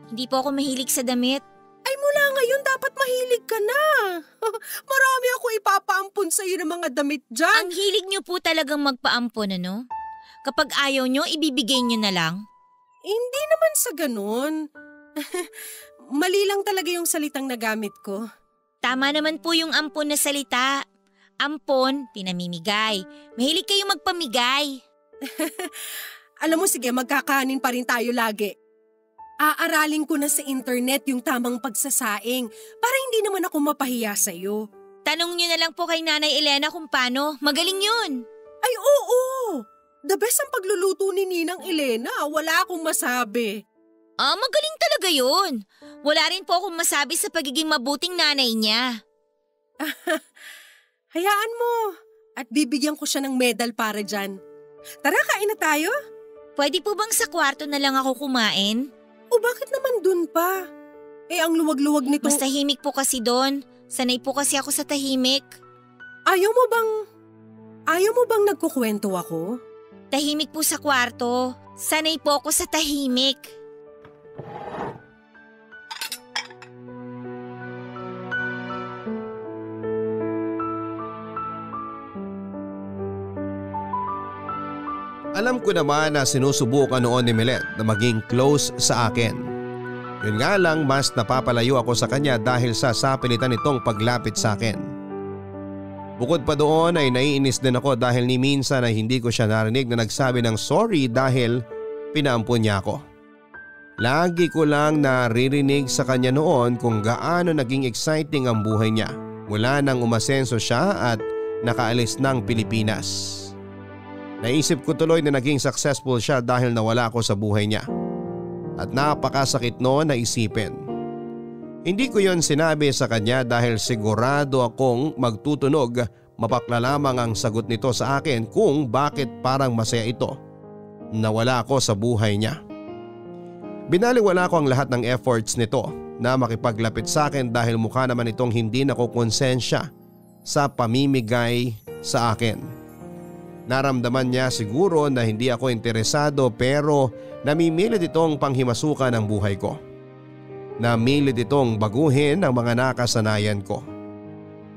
Hindi po ako mahilig sa damit. Ay mula ngayon dapat mahilig ka na. Marami ako ipapaampon sa'yo ng mga damit dyan. Ang hilig niyo po talagang magpaampon, ano? Kapag ayaw niyo, ibibigay niyo na lang? Hindi naman sa ganun. Mali lang talaga yung salitang nagamit ko. Tama naman po yung ampon na salita. Ampon, pinamimigay. Mahilig kayo magpamigay. Alam mo, sige, magkakanin pa rin tayo lagi. Aaralin ko na sa internet yung tamang pagsasaing para hindi naman ako mapahiya sa'yo. Tanong niyo na lang po kay Nanay Elena kung paano. Magaling yun. Ay oo! The best ang pagluluto ni Ninang Elena. Wala akong masabi. Magaling talaga yun. Wala rin po akong masabi sa pagiging mabuting nanay niya. Hayaan mo. At bibigyan ko siya ng medal para dyan. Tara, kain na tayo. Pwede po bang sa kwarto na lang ako kumain? O bakit naman dun pa? Ang luwag-luwag nito. Mas tahimik po kasi doon. Sanay po kasi ako sa tahimik. Ayaw mo bang nagkukwento ako? Tahimik po sa kwarto. Sanay po ako sa tahimik. Alam ko naman na sinusubukan noon ni Milet na maging close sa akin. Yun nga lang, mas napapalayo ako sa kanya dahil sa sapilitan nitong paglapit sa akin. Bukod pa doon ay naiinis din ako dahil ni minsan ay hindi ko siya narinig na nagsabi ng sorry dahil pinaampun niya ako. Lagi ko lang naririnig sa kanya noon kung gaano naging exciting ang buhay niya mula nang umasenso siya at nakaalis ng Pilipinas. Naisip ko tuloy na naging successful siya dahil nawala ako sa buhay niya. At napakasakit noon na isipin. Hindi ko yon sinabi sa kanya dahil sigurado akong magtutunog, mapakla lamang ang sagot nito sa akin kung bakit parang masaya ito. Nawala ako sa buhay niya. Binaliwala ko ang lahat ng efforts nito na makipaglapit sa akin dahil mukha naman itong hindi nakukonsensya sa pamimigay sa akin. Naramdaman niya siguro na hindi ako interesado pero namimilit itong panghimasukan ang buhay ko. Namilit itong baguhin ang mga nakasanayan ko.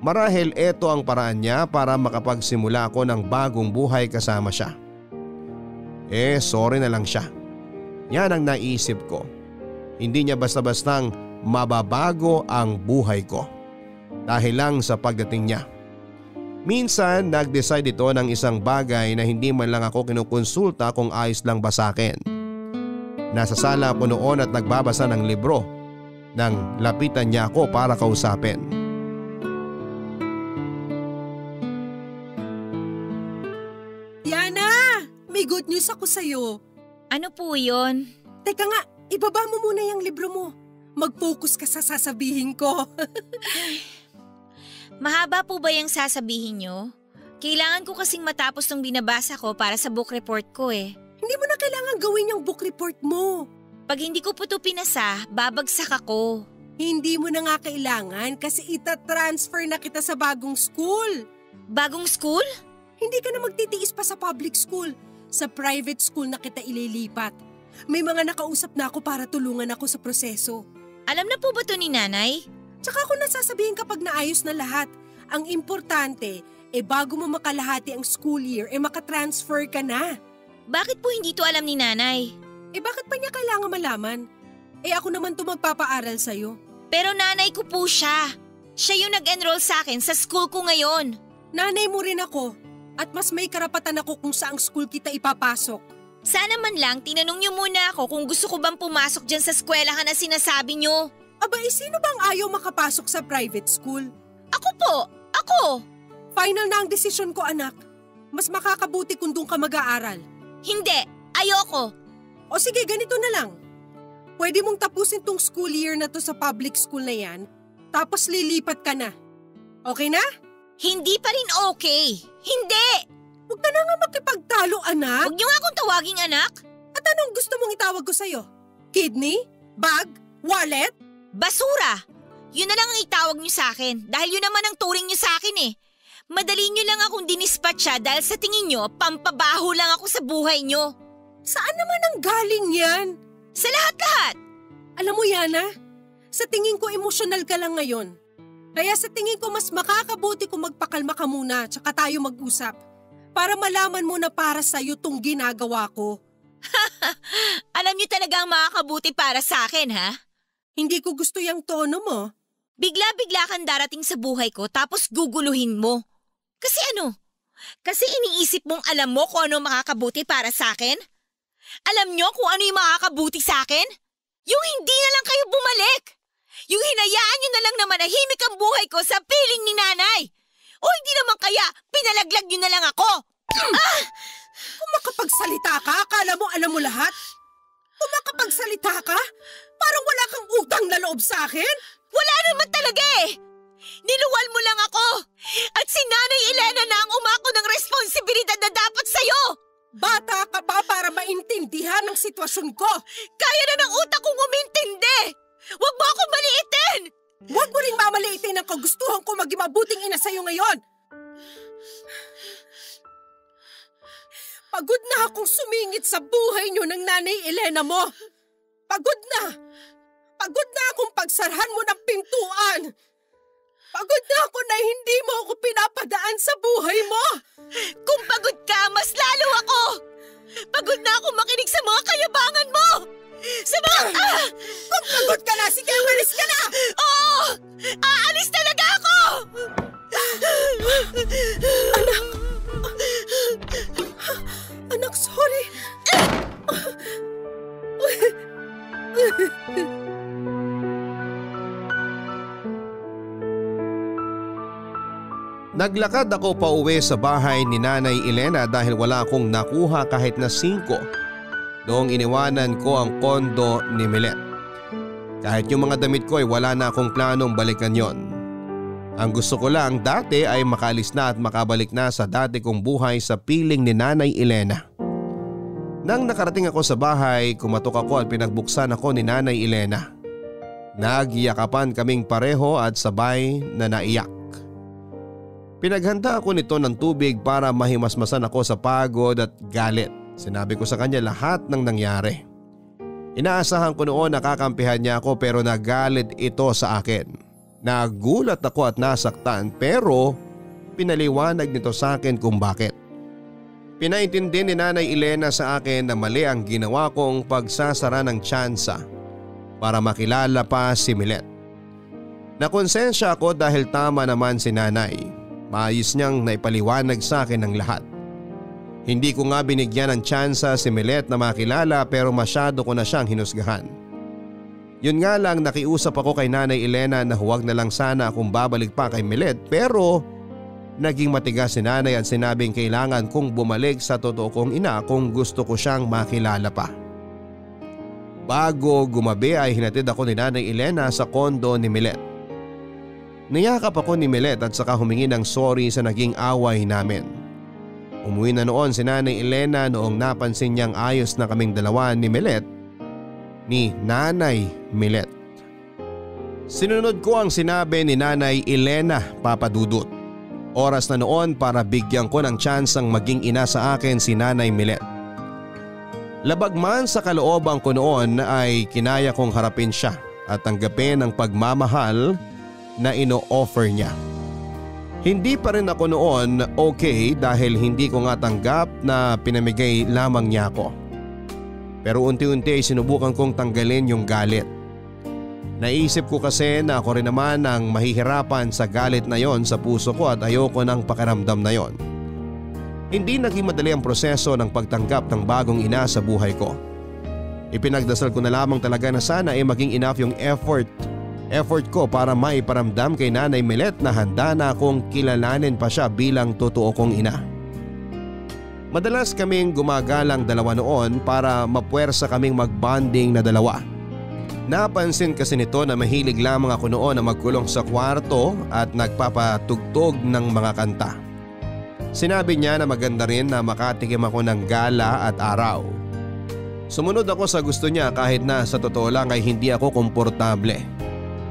Marahil ito ang paraan niya para makapagsimula ako ng bagong buhay kasama siya. Sorry na lang siya. Yan ang naisip ko. Hindi niya basta-bastang mababago ang buhay ko dahil lang sa pagdating niya. Minsan nag-decide ito ng isang bagay na hindi man lang ako kinukonsulta kung ayos lang ba sa akin. Nasa sala ako noon at nagbabasa ng libro nang lapitan niya ako para kausapin. Yana! May good news ako sa'yo. Ano po yun? Teka nga, ibaba mo muna yung libro mo. Mag-focus ka sa sasabihin ko. Mahaba po ba yung sasabihin nyo? Kailangan ko kasing matapos ng binabasa ko para sa book report ko eh. Hindi mo na kailangan gawin yung book report mo. Pag hindi ko po ito pinasa, babagsak ako. Hindi mo na nga kailangan kasi ita-transfer na kita sa bagong school. Bagong school? Hindi ka na magtitiis pa sa public school. Sa private school na kita ililipat. May mga nakausap na ako para tulungan ako sa proseso. Alam na po ba ito ni nanay? Tsaka ako nasasabihin kapag naayos na lahat. Ang importante, bago mo makalahati ang school year, makatransfer ka na. Bakit po hindi to alam ni nanay? Bakit pa niya kailangan malaman? Ako naman to magpapaaral sa'yo. Pero nanay ko po siya. Siya yung nag-enroll sa akin sa school ko ngayon. Nanay mo rin ako. At mas may karapatan ako kung saang school kita ipapasok. Sana man lang tinanong niyo muna ako kung gusto ko bang pumasok dyan sa eskwelahan na sinasabi niyo. Sino bang ayaw makapasok sa private school? Ako po! Ako! Final na ang desisyon ko, anak. Mas makakabuti kung doon ka mag-aaral. Hindi! Ayoko! O sige, ganito na lang. Pwede mong tapusin tong school year na to sa public school na yan, tapos lilipat ka na. Okay na? Hindi pa rin okay. Hindi! Huwag ka na nga makipagtalo, anak. Huwag niyo nga akong tawaging anak. At anong gusto mong itawag ko sa'yo? Kidney? Bag? Wallet? Basura! Yun na lang ang itawag niyo sa akin dahil yun naman ang turing niyo sa akin eh. Madali niyo lang akong dinispatcha dahil sa tingin niyo, pampabaho lang ako sa buhay niyo. Saan naman ang galing yan? Sa lahat-lahat! Alam mo, Yana, sa tingin ko emosyonal ka lang ngayon. Kaya sa tingin ko mas makakabuti kung magpakalma ka muna tsaka tayo mag-usap para malaman mo na para sa'yo tong ginagawa ko. Alam niyo talaga ang makakabuti para sa akin, ha? Hindi ko gusto yung tono mo. Bigla-bigla kang darating sa buhay ko tapos guguluhin mo. Kasi ano? Kasi iniisip mong alam mo kung ano makakabuti para sa akin? Alam niyo kung ano yung makakabuti sa akin? Yung hindi na lang kayo bumalik. Yung hinayaan niyo na lang na manahimik ang buhay ko sa piling ni nanay. O hindi naman kaya pinalaglag niyo na lang ako. Kung makapagsalita ka, akala mo alam mo lahat? Kung makapagsalita ka, parang wala kang utang na loob sa akin? Wala naman talaga eh. Niluwal mo lang ako. At si Nanay Elena na ang umako ng responsibilidad na dapat sa'yo. Bata ka pa para maintindihan ang sitwasyon ko. Kaya na ng utak kong umintindi. Huwag mo akong maliitin. Huwag mo rin mamaliitin ang kagustuhan ko maging mabuting ina sa'yo ngayon. Pagod na akong sumingit sa buhay niyo ng Nanay Elena mo. Pagod na. Pagod na akong pagsarhan mo ng pintuan. Pagod na ako na hindi mo ako pinapadaan sa buhay mo. Kung pagod ka, mas lalo ako. Pagod na ako makinig sa mga kayabangan mo. Sa mga... Kung pagod ka na, sige, umalis ka na. Oo! Aalis talaga ako! Anak, sorry. Naglakad ako pa uwi sa bahay ni Nanay Elena dahil wala akong nakuha kahit na 5 noong iniwanan ko ang kondo ni Milet. Kahit yung mga damit ko ay wala na akong planong balikan yon. Ang gusto ko lang dati ay makaalis na at makabalik na sa dati kong buhay sa piling ni Nanay Elena. Nang nakarating ako sa bahay, kumatok ako at pinagbuksan ako ni Nanay Elena. Nagyakapan kaming pareho at sabay na naiyak. Pinaghanda ako nito ng tubig para mahimasmasan ako sa pagod at galit. Sinabi ko sa kanya lahat ng nangyari. Inaasahan ko noon nakakampihan niya ako pero nagalit ito sa akin. Nagulat ako at nasaktan pero pinaliwanag nito sa akin kung bakit. Pinaintindi ni Nanay Elena sa akin na mali ang ginawa kong pagsasara ng tsansa para makilala pa si Milet. Nakonsensya ako dahil tama naman si Nanay. Maayos niyang naipaliwanag sa akin ang lahat. Hindi ko nga binigyan ng tsansa si Milet na makilala pero masyado ko na siyang hinusgahan. Yun nga lang nakiusap ako kay Nanay Elena na huwag na lang sana akong babalik pa kay Milet pero naging matigas si Nanay at sinabing kailangan kong bumalik sa totoo kong ina kung gusto ko siyang makilala pa. Bago gumabi ay hinatid ako ni Nanay Elena sa kondo ni Milet. Niyakap ako ni Milet at saka humingi ng sorry sa naging away namin. Umuwi na noon si Nanay Elena noong napansin niyang ayos na kaming dalawa ni Milet ni Nanay Milet. Sinunod ko ang sinabi ni Nanay Elena, Papa Dudut. Oras na noon para bigyan ko ng tsansang maging ina sa akin si Nanay Milet. Labag man sa kalooban ko noon ay kinaya kong harapin siya at tanggapin ang pagmamahal na ino-offer niya. Hindi pa rin ako noon okay dahil hindi ko nga tanggap na pinamigay lamang niya ako. Pero unti-unti ay sinubukan kong tanggalin yung galit. Naisip ko kasi na ako rin naman ang mahihirapan sa galit na yon sa puso ko at ayoko ng pakiramdam na yon. Hindi naging madali ang proseso ng pagtanggap ng bagong ina sa buhay ko. Ipinagdasal ko na lamang talaga na sana ay maging enough yung effort ko para maiparamdam kay Nanay Milet na handa na akong kilalanin pa siya bilang totoo kong ina. Madalas kaming gumagalang dalawa noon para mapuwersa kaming magbonding na dalawa. Napansin kasi nito na mahilig lamang ako noon na magkulong sa kwarto at nagpapatugtog ng mga kanta. Sinabi niya na maganda rin na makatikim ako ng gala at araw. Sumunod ako sa gusto niya kahit na sa totoo lang ay hindi ako komportable.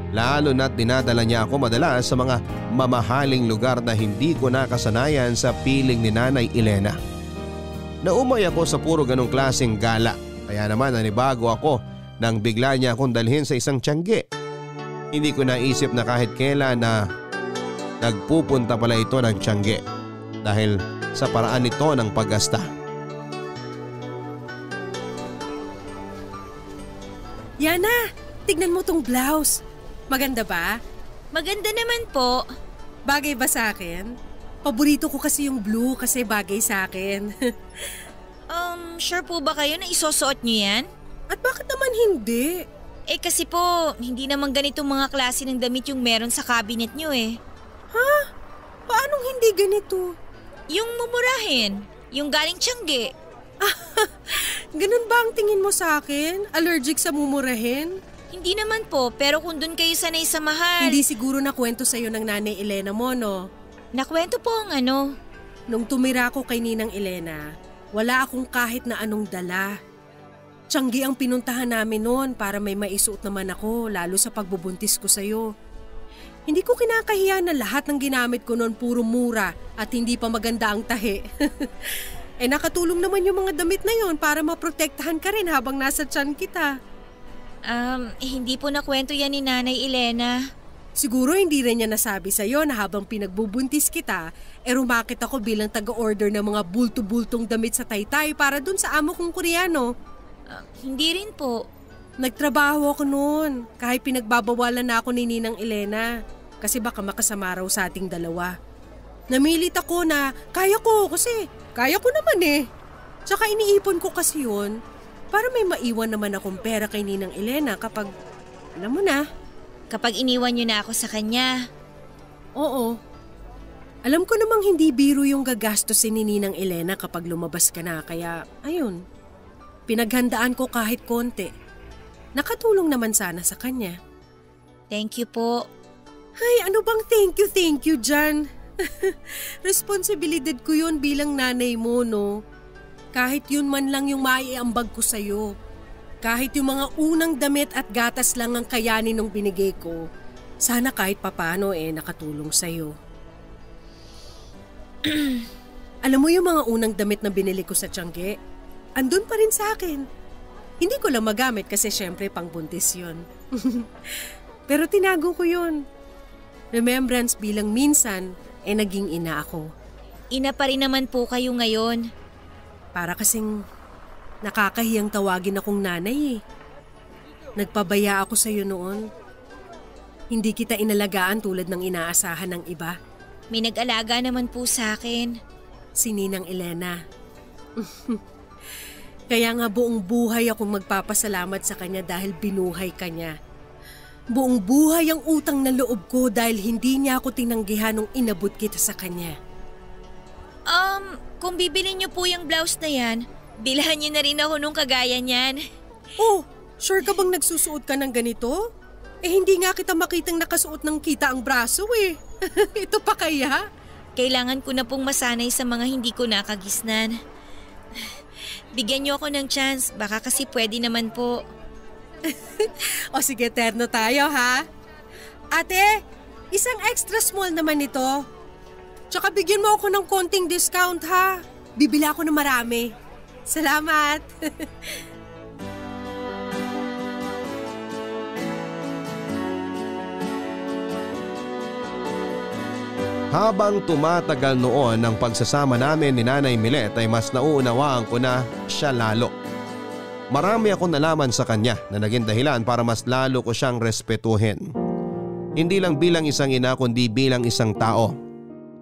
Lalo na't dinadala niya ako madalas sa mga mamahaling lugar na hindi ko nakasanayan sa piling ni Nanay Elena. Naumay ako sa puro ganong klaseng gala kaya naman nanibago ako nang bigla niya akong dalhin sa isang tiyangge. Hindi ko naisip na kahit kailan na nagpupunta pala ito ng tiyangge dahil sa paraan nito ng paggasta. Yana, tignan mo tong blouse. Maganda ba? Maganda naman po. Bagay ba sa akin? Paborito ko kasi yung blue kasi bagay sa akin. Sure po ba kayo na isusuot niyo yan? At bakit naman hindi? Eh kasi po, hindi naman ganitong mga klase ng damit yung meron sa cabinet niyo eh. Ha? Paanong hindi ganito? Yung mumurahin, yung galing tiyangge. Ganun ba ang tingin mo sa akin? Allergic sa mumurahin? Hindi naman po, pero kung doon kayo sanay sa mahal. Hindi siguro nakwento sa'yo ng Nanay Elena mo, no? Nakwento po ang ano. Nung tumira ko kay Ninang Elena, wala akong kahit na anong dala. Tiyanggi ang pinuntahan namin noon para may maisuot naman ako lalo sa pagbubuntis ko sa'yo. Hindi ko kinakahiya na lahat ng ginamit ko noon puro mura at hindi pa maganda ang tahi. Nakatulong naman yung mga damit na yon para maprotektahan ka rin habang nasa tiyan kita. Hindi po nakwento yan ni Nanay Elena. Siguro hindi rin niya nasabi sa'yo na habang pinagbubuntis kita, rumakit ako bilang taga-order ng mga bulto-bultong damit sa Taytay para dun sa amo kong Koreano. Hindi rin po. Nagtrabaho ako noon kahit pinagbabawalan na ako ni Ninang Elena kasi baka makasama raw sa ating dalawa. Namilit ako na kaya ko kasi kaya ko naman eh. Tsaka iniipon ko kasi yun para may maiwan naman akong pera kay Ninang Elena kapag, alam mo na. Kapag iniwan niyo na ako sa kanya. Oo. Alam ko namang hindi biro yung gagastosin ni Ninang Elena kapag lumabas ka na kaya ayun. Pinaghandaan ko kahit konti. Nakatulong naman sana sa kanya. Thank you po. Ay, ano bang thank you dyan? Responsibilidad ko yun bilang nanay mo, no? Kahit yun man lang yung maiambag ko sa'yo. Kahit yung mga unang damit at gatas lang ang kayanin nung binigay ko. Sana kahit papano nakatulong sa'yo. Alam mo yung mga unang damit na binili ko sa Tiangge? Andun pa rin sa akin. Hindi ko lang magamit kasi syempre pangbuntis yun. Pero tinago ko yun. Remembrance bilang minsan naging ina ako. Ina pa rin naman po kayo ngayon. Para kasing nakakahiyang tawagin akong nanay eh. Nagpabaya ako sa'yo noon. Hindi kita inalagaan tulad ng inaasahan ng iba. May nag-alaga naman po sa akin. Si Ninang Elena. Kaya nga buong buhay akong magpapasalamat sa kanya dahil binuhay ka niya. Buong buhay ang utang na loob ko dahil hindi niya ako tinanggihan nung inabot kita sa kanya. Kung bibili niyo po yung blouse na yan, bilhan niyo na rin ako nung kagaya niyan. Oh, sure ka bang nagsusuot ka ng ganito? Hindi nga kita makitang nakasuot ng kita ang braso eh. Ito pa kaya? Kailangan ko na pong masanay sa mga hindi ko nakagisnan. Bigyan niyo ako ng chance, baka kasi pwede naman po. O sige, terno tayo ha. Ate, isang extra small naman ito. Tsaka bigyan mo ako ng konting discount ha. Bibili ako ng marami. Salamat. Habang tumatagal noon ang pagsasama namin ni Nanay Milet ay mas nauunawaan ko na siya lalo. Marami akong nalaman sa kanya na naging dahilan para mas lalo ko siyang respetuhin. Hindi lang bilang isang ina kundi bilang isang tao.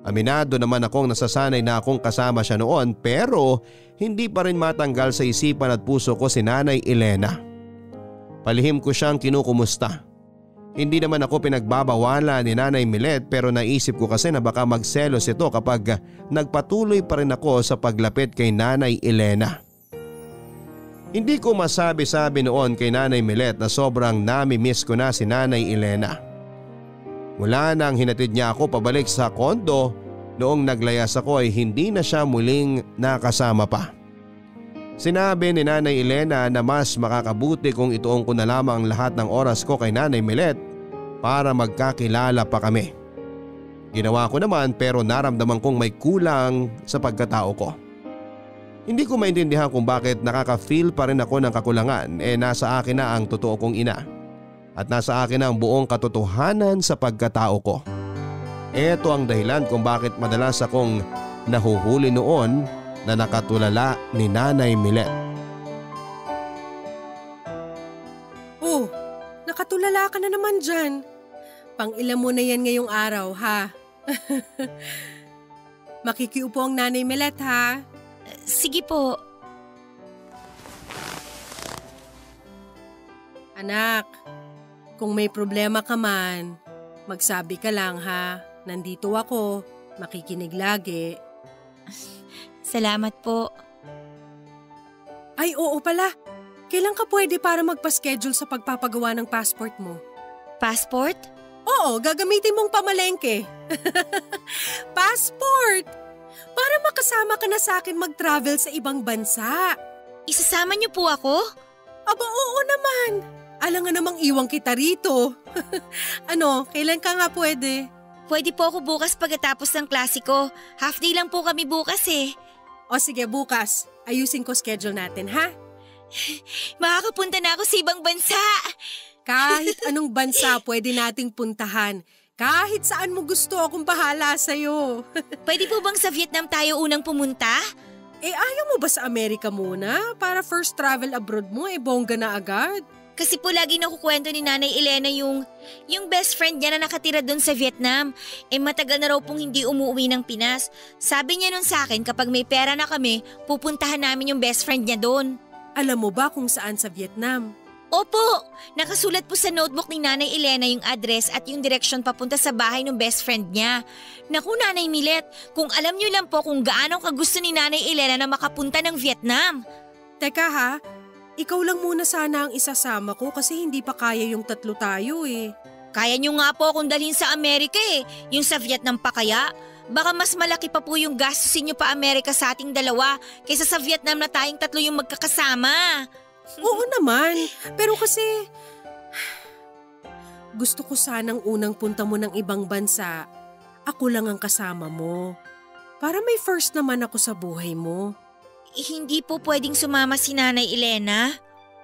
Aminado naman akong nasasanay na akong kasama siya noon pero hindi pa rin matanggal sa isipan at puso ko si Nanay Elena. Palihim ko siyang kinukumusta. Hindi naman ako pinagbabawala ni Nanay Milet pero naisip ko kasi na baka magselos ito kapag nagpatuloy pa rin ako sa paglapit kay Nanay Elena. Hindi ko masabi-sabi noon kay Nanay Milet na sobrang nami-miss ko na si Nanay Elena. Mula nang hinatid niya ako pabalik sa kondo noong naglayas ako ay hindi na siya muling nakasama pa. Sinabi ni Nanay Elena na mas makakabuti kung ituong ko na lamang lahat ng oras ko kay Nanay Milet para magkakilala pa kami. Ginawa ko naman pero naramdaman kong may kulang sa pagkatao ko. Hindi ko maintindihan kung bakit nakaka-feel pa rin ako ng kakulangan nasa akin na ang totoo kong ina at nasa akin na ang buong katotohanan sa pagkatao ko. Ito ang dahilan kung bakit madalas akong nahuhuli noon na nakatulala ni Nanay Milet. Oh, nakatulala ka na naman dyan. Pang-ilan mo na yan ngayong araw ha. Makikiupo ang Nanay Milet ha. Sige po. Anak, kung may problema ka man, magsabi ka lang ha. Nandito ako, makikinig lagi. Salamat po. Ay oo pala, kailan ka pwede para magpa-schedule sa pagpapagawa ng passport mo? Passport? Oo, gagamitin mong pamalengke. Passport! Para makasama ka na sa akin mag-travel sa ibang bansa. Isasama niyo po ako? Aba oo naman. Alangan namang iwang kita rito. Ano, kailan ka nga pwede? Pwede po ako bukas pagkatapos ng klase ko. Half day lang po kami bukas eh. O sige, bukas. Ayusin ko schedule natin, ha? Makakapunta na ako sa ibang bansa. Kahit anong bansa pwede nating puntahan. Kahit saan mo gusto, akong bahala sa'yo. Pwede po bang sa Vietnam tayo unang pumunta? Ayaw mo ba sa Amerika muna? Para first travel abroad mo, bongga na agad. Kasi po lagi nakukwento ni Nanay Elena yung best friend niya na nakatira doon sa Vietnam. Matagal na raw pong hindi umuwi ng Pinas. Sabi niya nun sa akin kapag may pera na kami, pupuntahan namin yung best friend niya doon. Alam mo ba kung saan sa Vietnam? Opo! Nakasulat po sa notebook ni Nanay Elena yung address at yung direksyon papunta sa bahay ng best friend niya. Naku Nanay Milet, kung alam niyo lang po kung gaano kagusto ni Nanay Elena na makapunta ng Vietnam. Teka ha, ikaw lang muna sana ang isasama ko kasi hindi pa kaya yung 3 tayo eh. Kaya niyo nga po akong dalhin sa Amerika eh, yung sa Vietnam pa kaya? Baka mas malaki pa po yung gastusin niyo pa Amerika sa ating dalawa kaysa sa Vietnam na tayong 3 yung magkakasama. Oo naman, pero kasi gusto ko sanang unang punta mo ng ibang bansa. Ako lang ang kasama mo. Para may first naman ako sa buhay mo. Hindi po pwedeng sumama si Nanay Elena?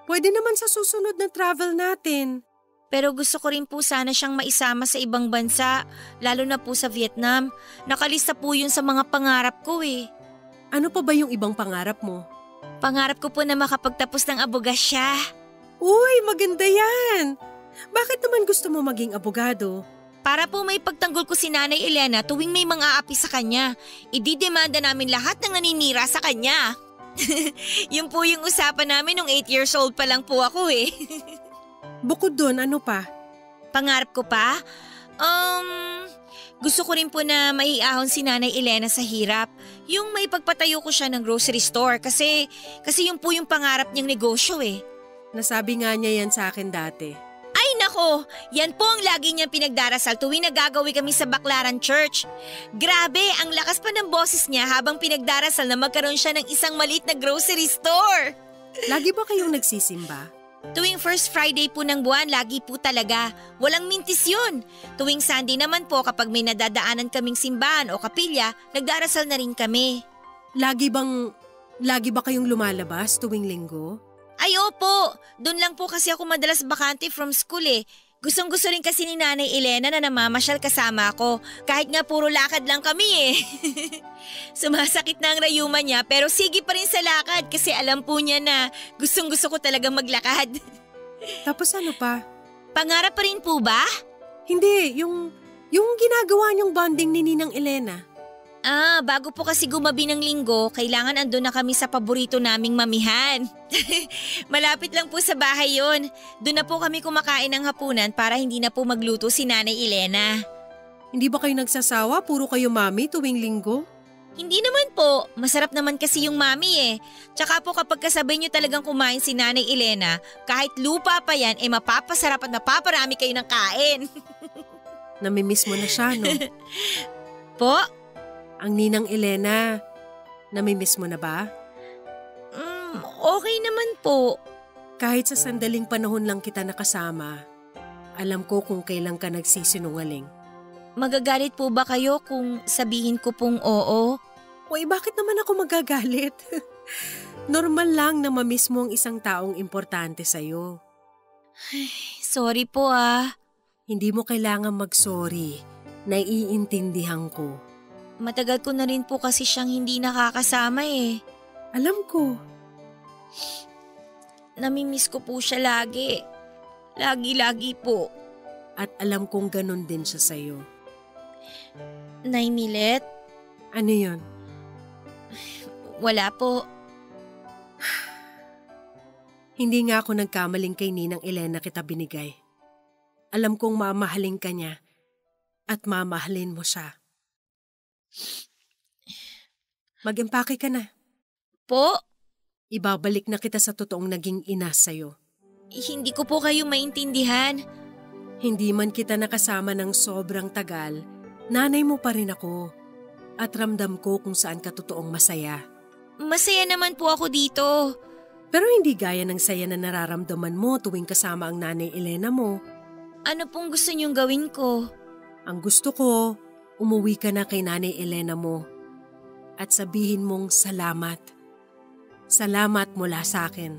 Pwede naman sa susunod na travel natin. Pero gusto ko rin po sana siyang maisama sa ibang bansa, lalo na po sa Vietnam. Nakalista po yun sa mga pangarap ko eh. Ano pa ba yung ibang pangarap mo? Pangarap ko po na makapagtapos ng abogasya. Uy, maganda yan! Bakit naman gusto mo maging abogado? Para po may pagtanggol ko si Nanay Elena tuwing may mga aapi sa kanya. Ididemanda namin lahat ng naninira sa kanya. Yun po yung usapan namin nung 8 years old pa lang po ako eh. Bukod doon, ano pa? Pangarap ko pa? Gusto ko rin po na maiahon si Nanay Elena sa hirap. Yung may pagpatayo ko siya ng grocery store kasi yun po yung pangarap niyang negosyo eh. Nasabi nga niya yan sa akin dati. Ay nako, yan po ang lagi niyang pinagdarasal tuwing nagagawi kami sa Baclaran Church. Grabe, ang lakas pa ng boses niya habang pinagdarasal na magkaroon siya ng isang maliit na grocery store. Lagi ba kayong nagsisimba? Tuwing first Friday po ng buwan, lagi po talaga. Walang mintis yun. Tuwing Sunday naman po kapag may nadadaanan kaming simbahan o kapilya, nagdarasal na rin kami. Lagi ba kayong lumalabas tuwing linggo? Ay opo, doon lang po kasi ako madalas bakante from school eh. Gustong-gusto rin kasi ni Nanay Elena na namamasyal kasama ako, kahit nga puro lakad lang kami eh. Sumasakit na ang rayuma niya pero sige pa rin sa lakad kasi alam po niya na gustong-gusto ko talaga maglakad. Tapos ano pa? Pangarap pa rin po ba? Hindi, yung ginagawa niyong bonding ni Ninang Elena. Bago po kasi gumabi ng linggo, kailangan andun na kami sa paborito naming mamihan. Malapit lang po sa bahay yon. Doon na po kami kumakain ng hapunan para hindi na po magluto si Nanay Elena. Hindi ba kayo nagsasawa? Puro kayo mami tuwing linggo? Hindi naman po. Masarap naman kasi yung mami eh. Tsaka po kapag kasabay nyo talagang kumain si Nanay Elena, kahit lupa pa yan, mapapasarap at mapaparami kayo ng kain. Namimiss mo na siya, no? Po? Ang Ninang Elena, namimiss mo na ba? Okay naman po. Kahit sa sandaling panahon lang kita nakasama, alam ko kung kailan ka nagsisinungaling. Magagalit po ba kayo kung sabihin ko pong oo? Uy, bakit naman ako magagalit? Normal lang na mamiss mo ang isang taong importante sa'yo. Sorry po ah. Hindi mo kailangan mag-sorry. Naiintindihan ko. Matagal ko na rin po kasi siyang hindi nakakasama eh. Alam ko. Namimiss ko po siya lagi. Lagi-lagi po. At alam kong ganun din siya sa'yo. Nay Milet? Ano yun? Wala po. Hindi nga ako nagkamaling kay Ninang Elena kita binigay. Alam kong mamahalin ka niya at mamahalin mo siya. Mag-empake ka na. Po? Ibabalik na kita sa totoong naging ina sa'yo. Hindi ko po kayo maintindihan. Hindi man kita nakasama ng sobrang tagal, nanay mo pa rin ako. At ramdam ko kung saan ka totoong masaya. Masaya naman po ako dito. Pero hindi gaya ng saya na nararamdaman mo tuwing kasama ang Nanay Elena mo. Ano pong gusto niyong gawin ko? Ang gusto ko, umuwi ka na kay Nanay Elena mo at sabihin mong salamat. Salamat mula sa akin.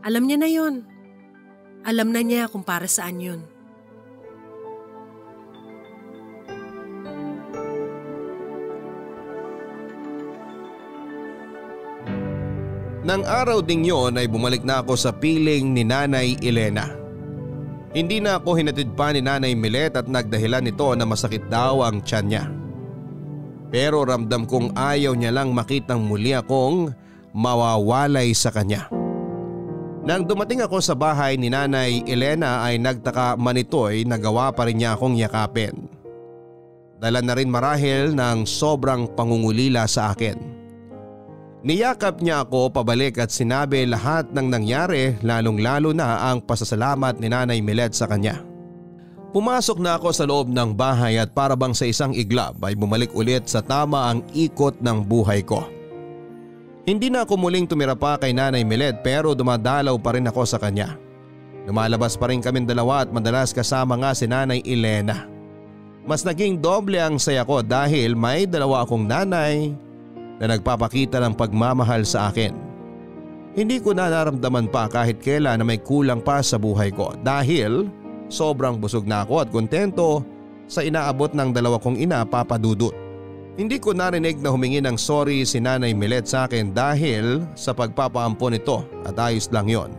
Alam niya na yon. Alam na niya kung para saan yun. Nang araw ding yon ay bumalik na ako sa piling ni Nanay Elena. Hindi na ako hinatid pa ni Nanay Milet at nagdahilan nito na masakit daw ang tiyan niya. Pero ramdam kong ayaw niya lang makitang muli akong mawawalay sa kanya. Nang dumating ako sa bahay ni Nanay Elena ay nagtaka man ito'y nagawa pa rin niya akong yakapin. Dala na rin marahil ng sobrang pangungulila sa akin. Niyakap niya ako pabalik at sinabi lahat ng nangyari, lalong-lalo na ang pasasalamat ni Nanay Milet sa kanya. Pumasok na ako sa loob ng bahay at para bang sa isang iglap ay bumalik ulit sa tama ang ikot ng buhay ko. Hindi na ako muling tumira pa kay Nanay Milet pero dumadalaw pa rin ako sa kanya. Lumalabas pa rin kaming dalawa at madalas kasama nga si Nanay Elena. Mas naging doble ang saya ko dahil may dalawa akong nanay na nagpapakita ng pagmamahal sa akin. Hindi ko na naramdaman pa kahit kailan na may kulang pa sa buhay ko dahil sobrang busog na ako at kontento sa inaabot ng dalawa kong ina, Papa Dudut. Hindi ko narinig na humingi ng sorry si Nanay Milet sa akin dahil sa pagpapaampon nito at ayos lang yon.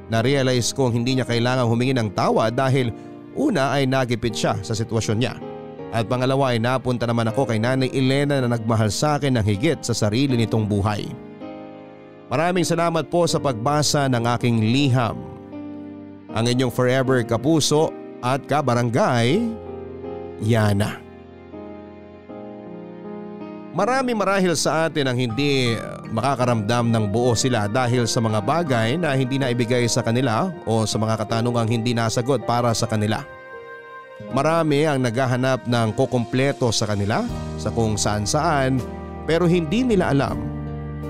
Na-realize kong hindi niya kailangang humingi ng tawa dahil una ay nagipit siya sa sitwasyon niya. At pangalawa ay napunta naman ako kay Nanay Elena na nagmahal sa akin ng higit sa sarili nitong buhay. Maraming salamat po sa pagbasa ng aking liham. Ang inyong forever kapuso at kabarangay, Yana. Marami marahil sa atin ang hindi makakaramdam ng buo sila dahil sa mga bagay na hindi na ibigay sa kanila o sa mga katanungang hindi nasagot para sa kanila. Marami ang naghahanap ng kukumpleto sa kanila sa kung saan-saan pero hindi nila alam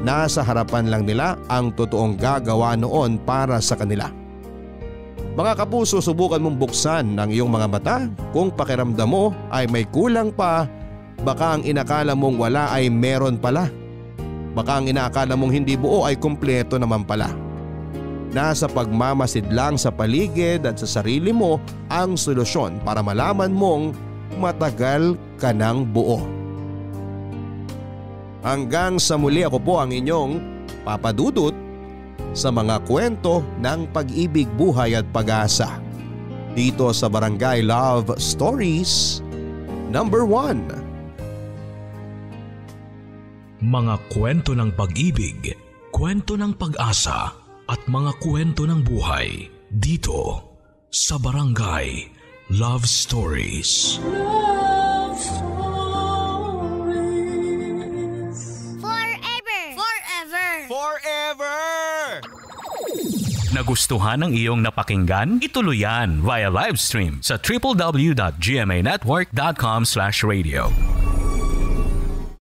Nasa harapan lang nila ang totoong gagawa noon para sa kanila. Mga kapuso, subukan mong buksan ang iyong mga mata. Kung pakiramdam mo ay may kulang pa, baka ang inakala mong wala ay meron pala. Baka ang inakala mong hindi buo ay kumpleto naman pala. Nasa pagmamasid lang sa paligid at sa sarili mo ang solusyon para malaman mong matagal ka ng buo. Hanggang sa muli, ako po ang inyong Papa Dudut sa mga kwento ng pag-ibig, buhay at pag-asa. Dito sa Barangay Love Stories number 1. Mga kwento ng pag-ibig, kwento ng pag-asa at mga kwento ng buhay dito sa Barangay Love Stories. Love Stories. Forever! Nagustuhan ng iyong napakinggan? Ituloy yan via live stream sa www.gmanetwork.com/radio.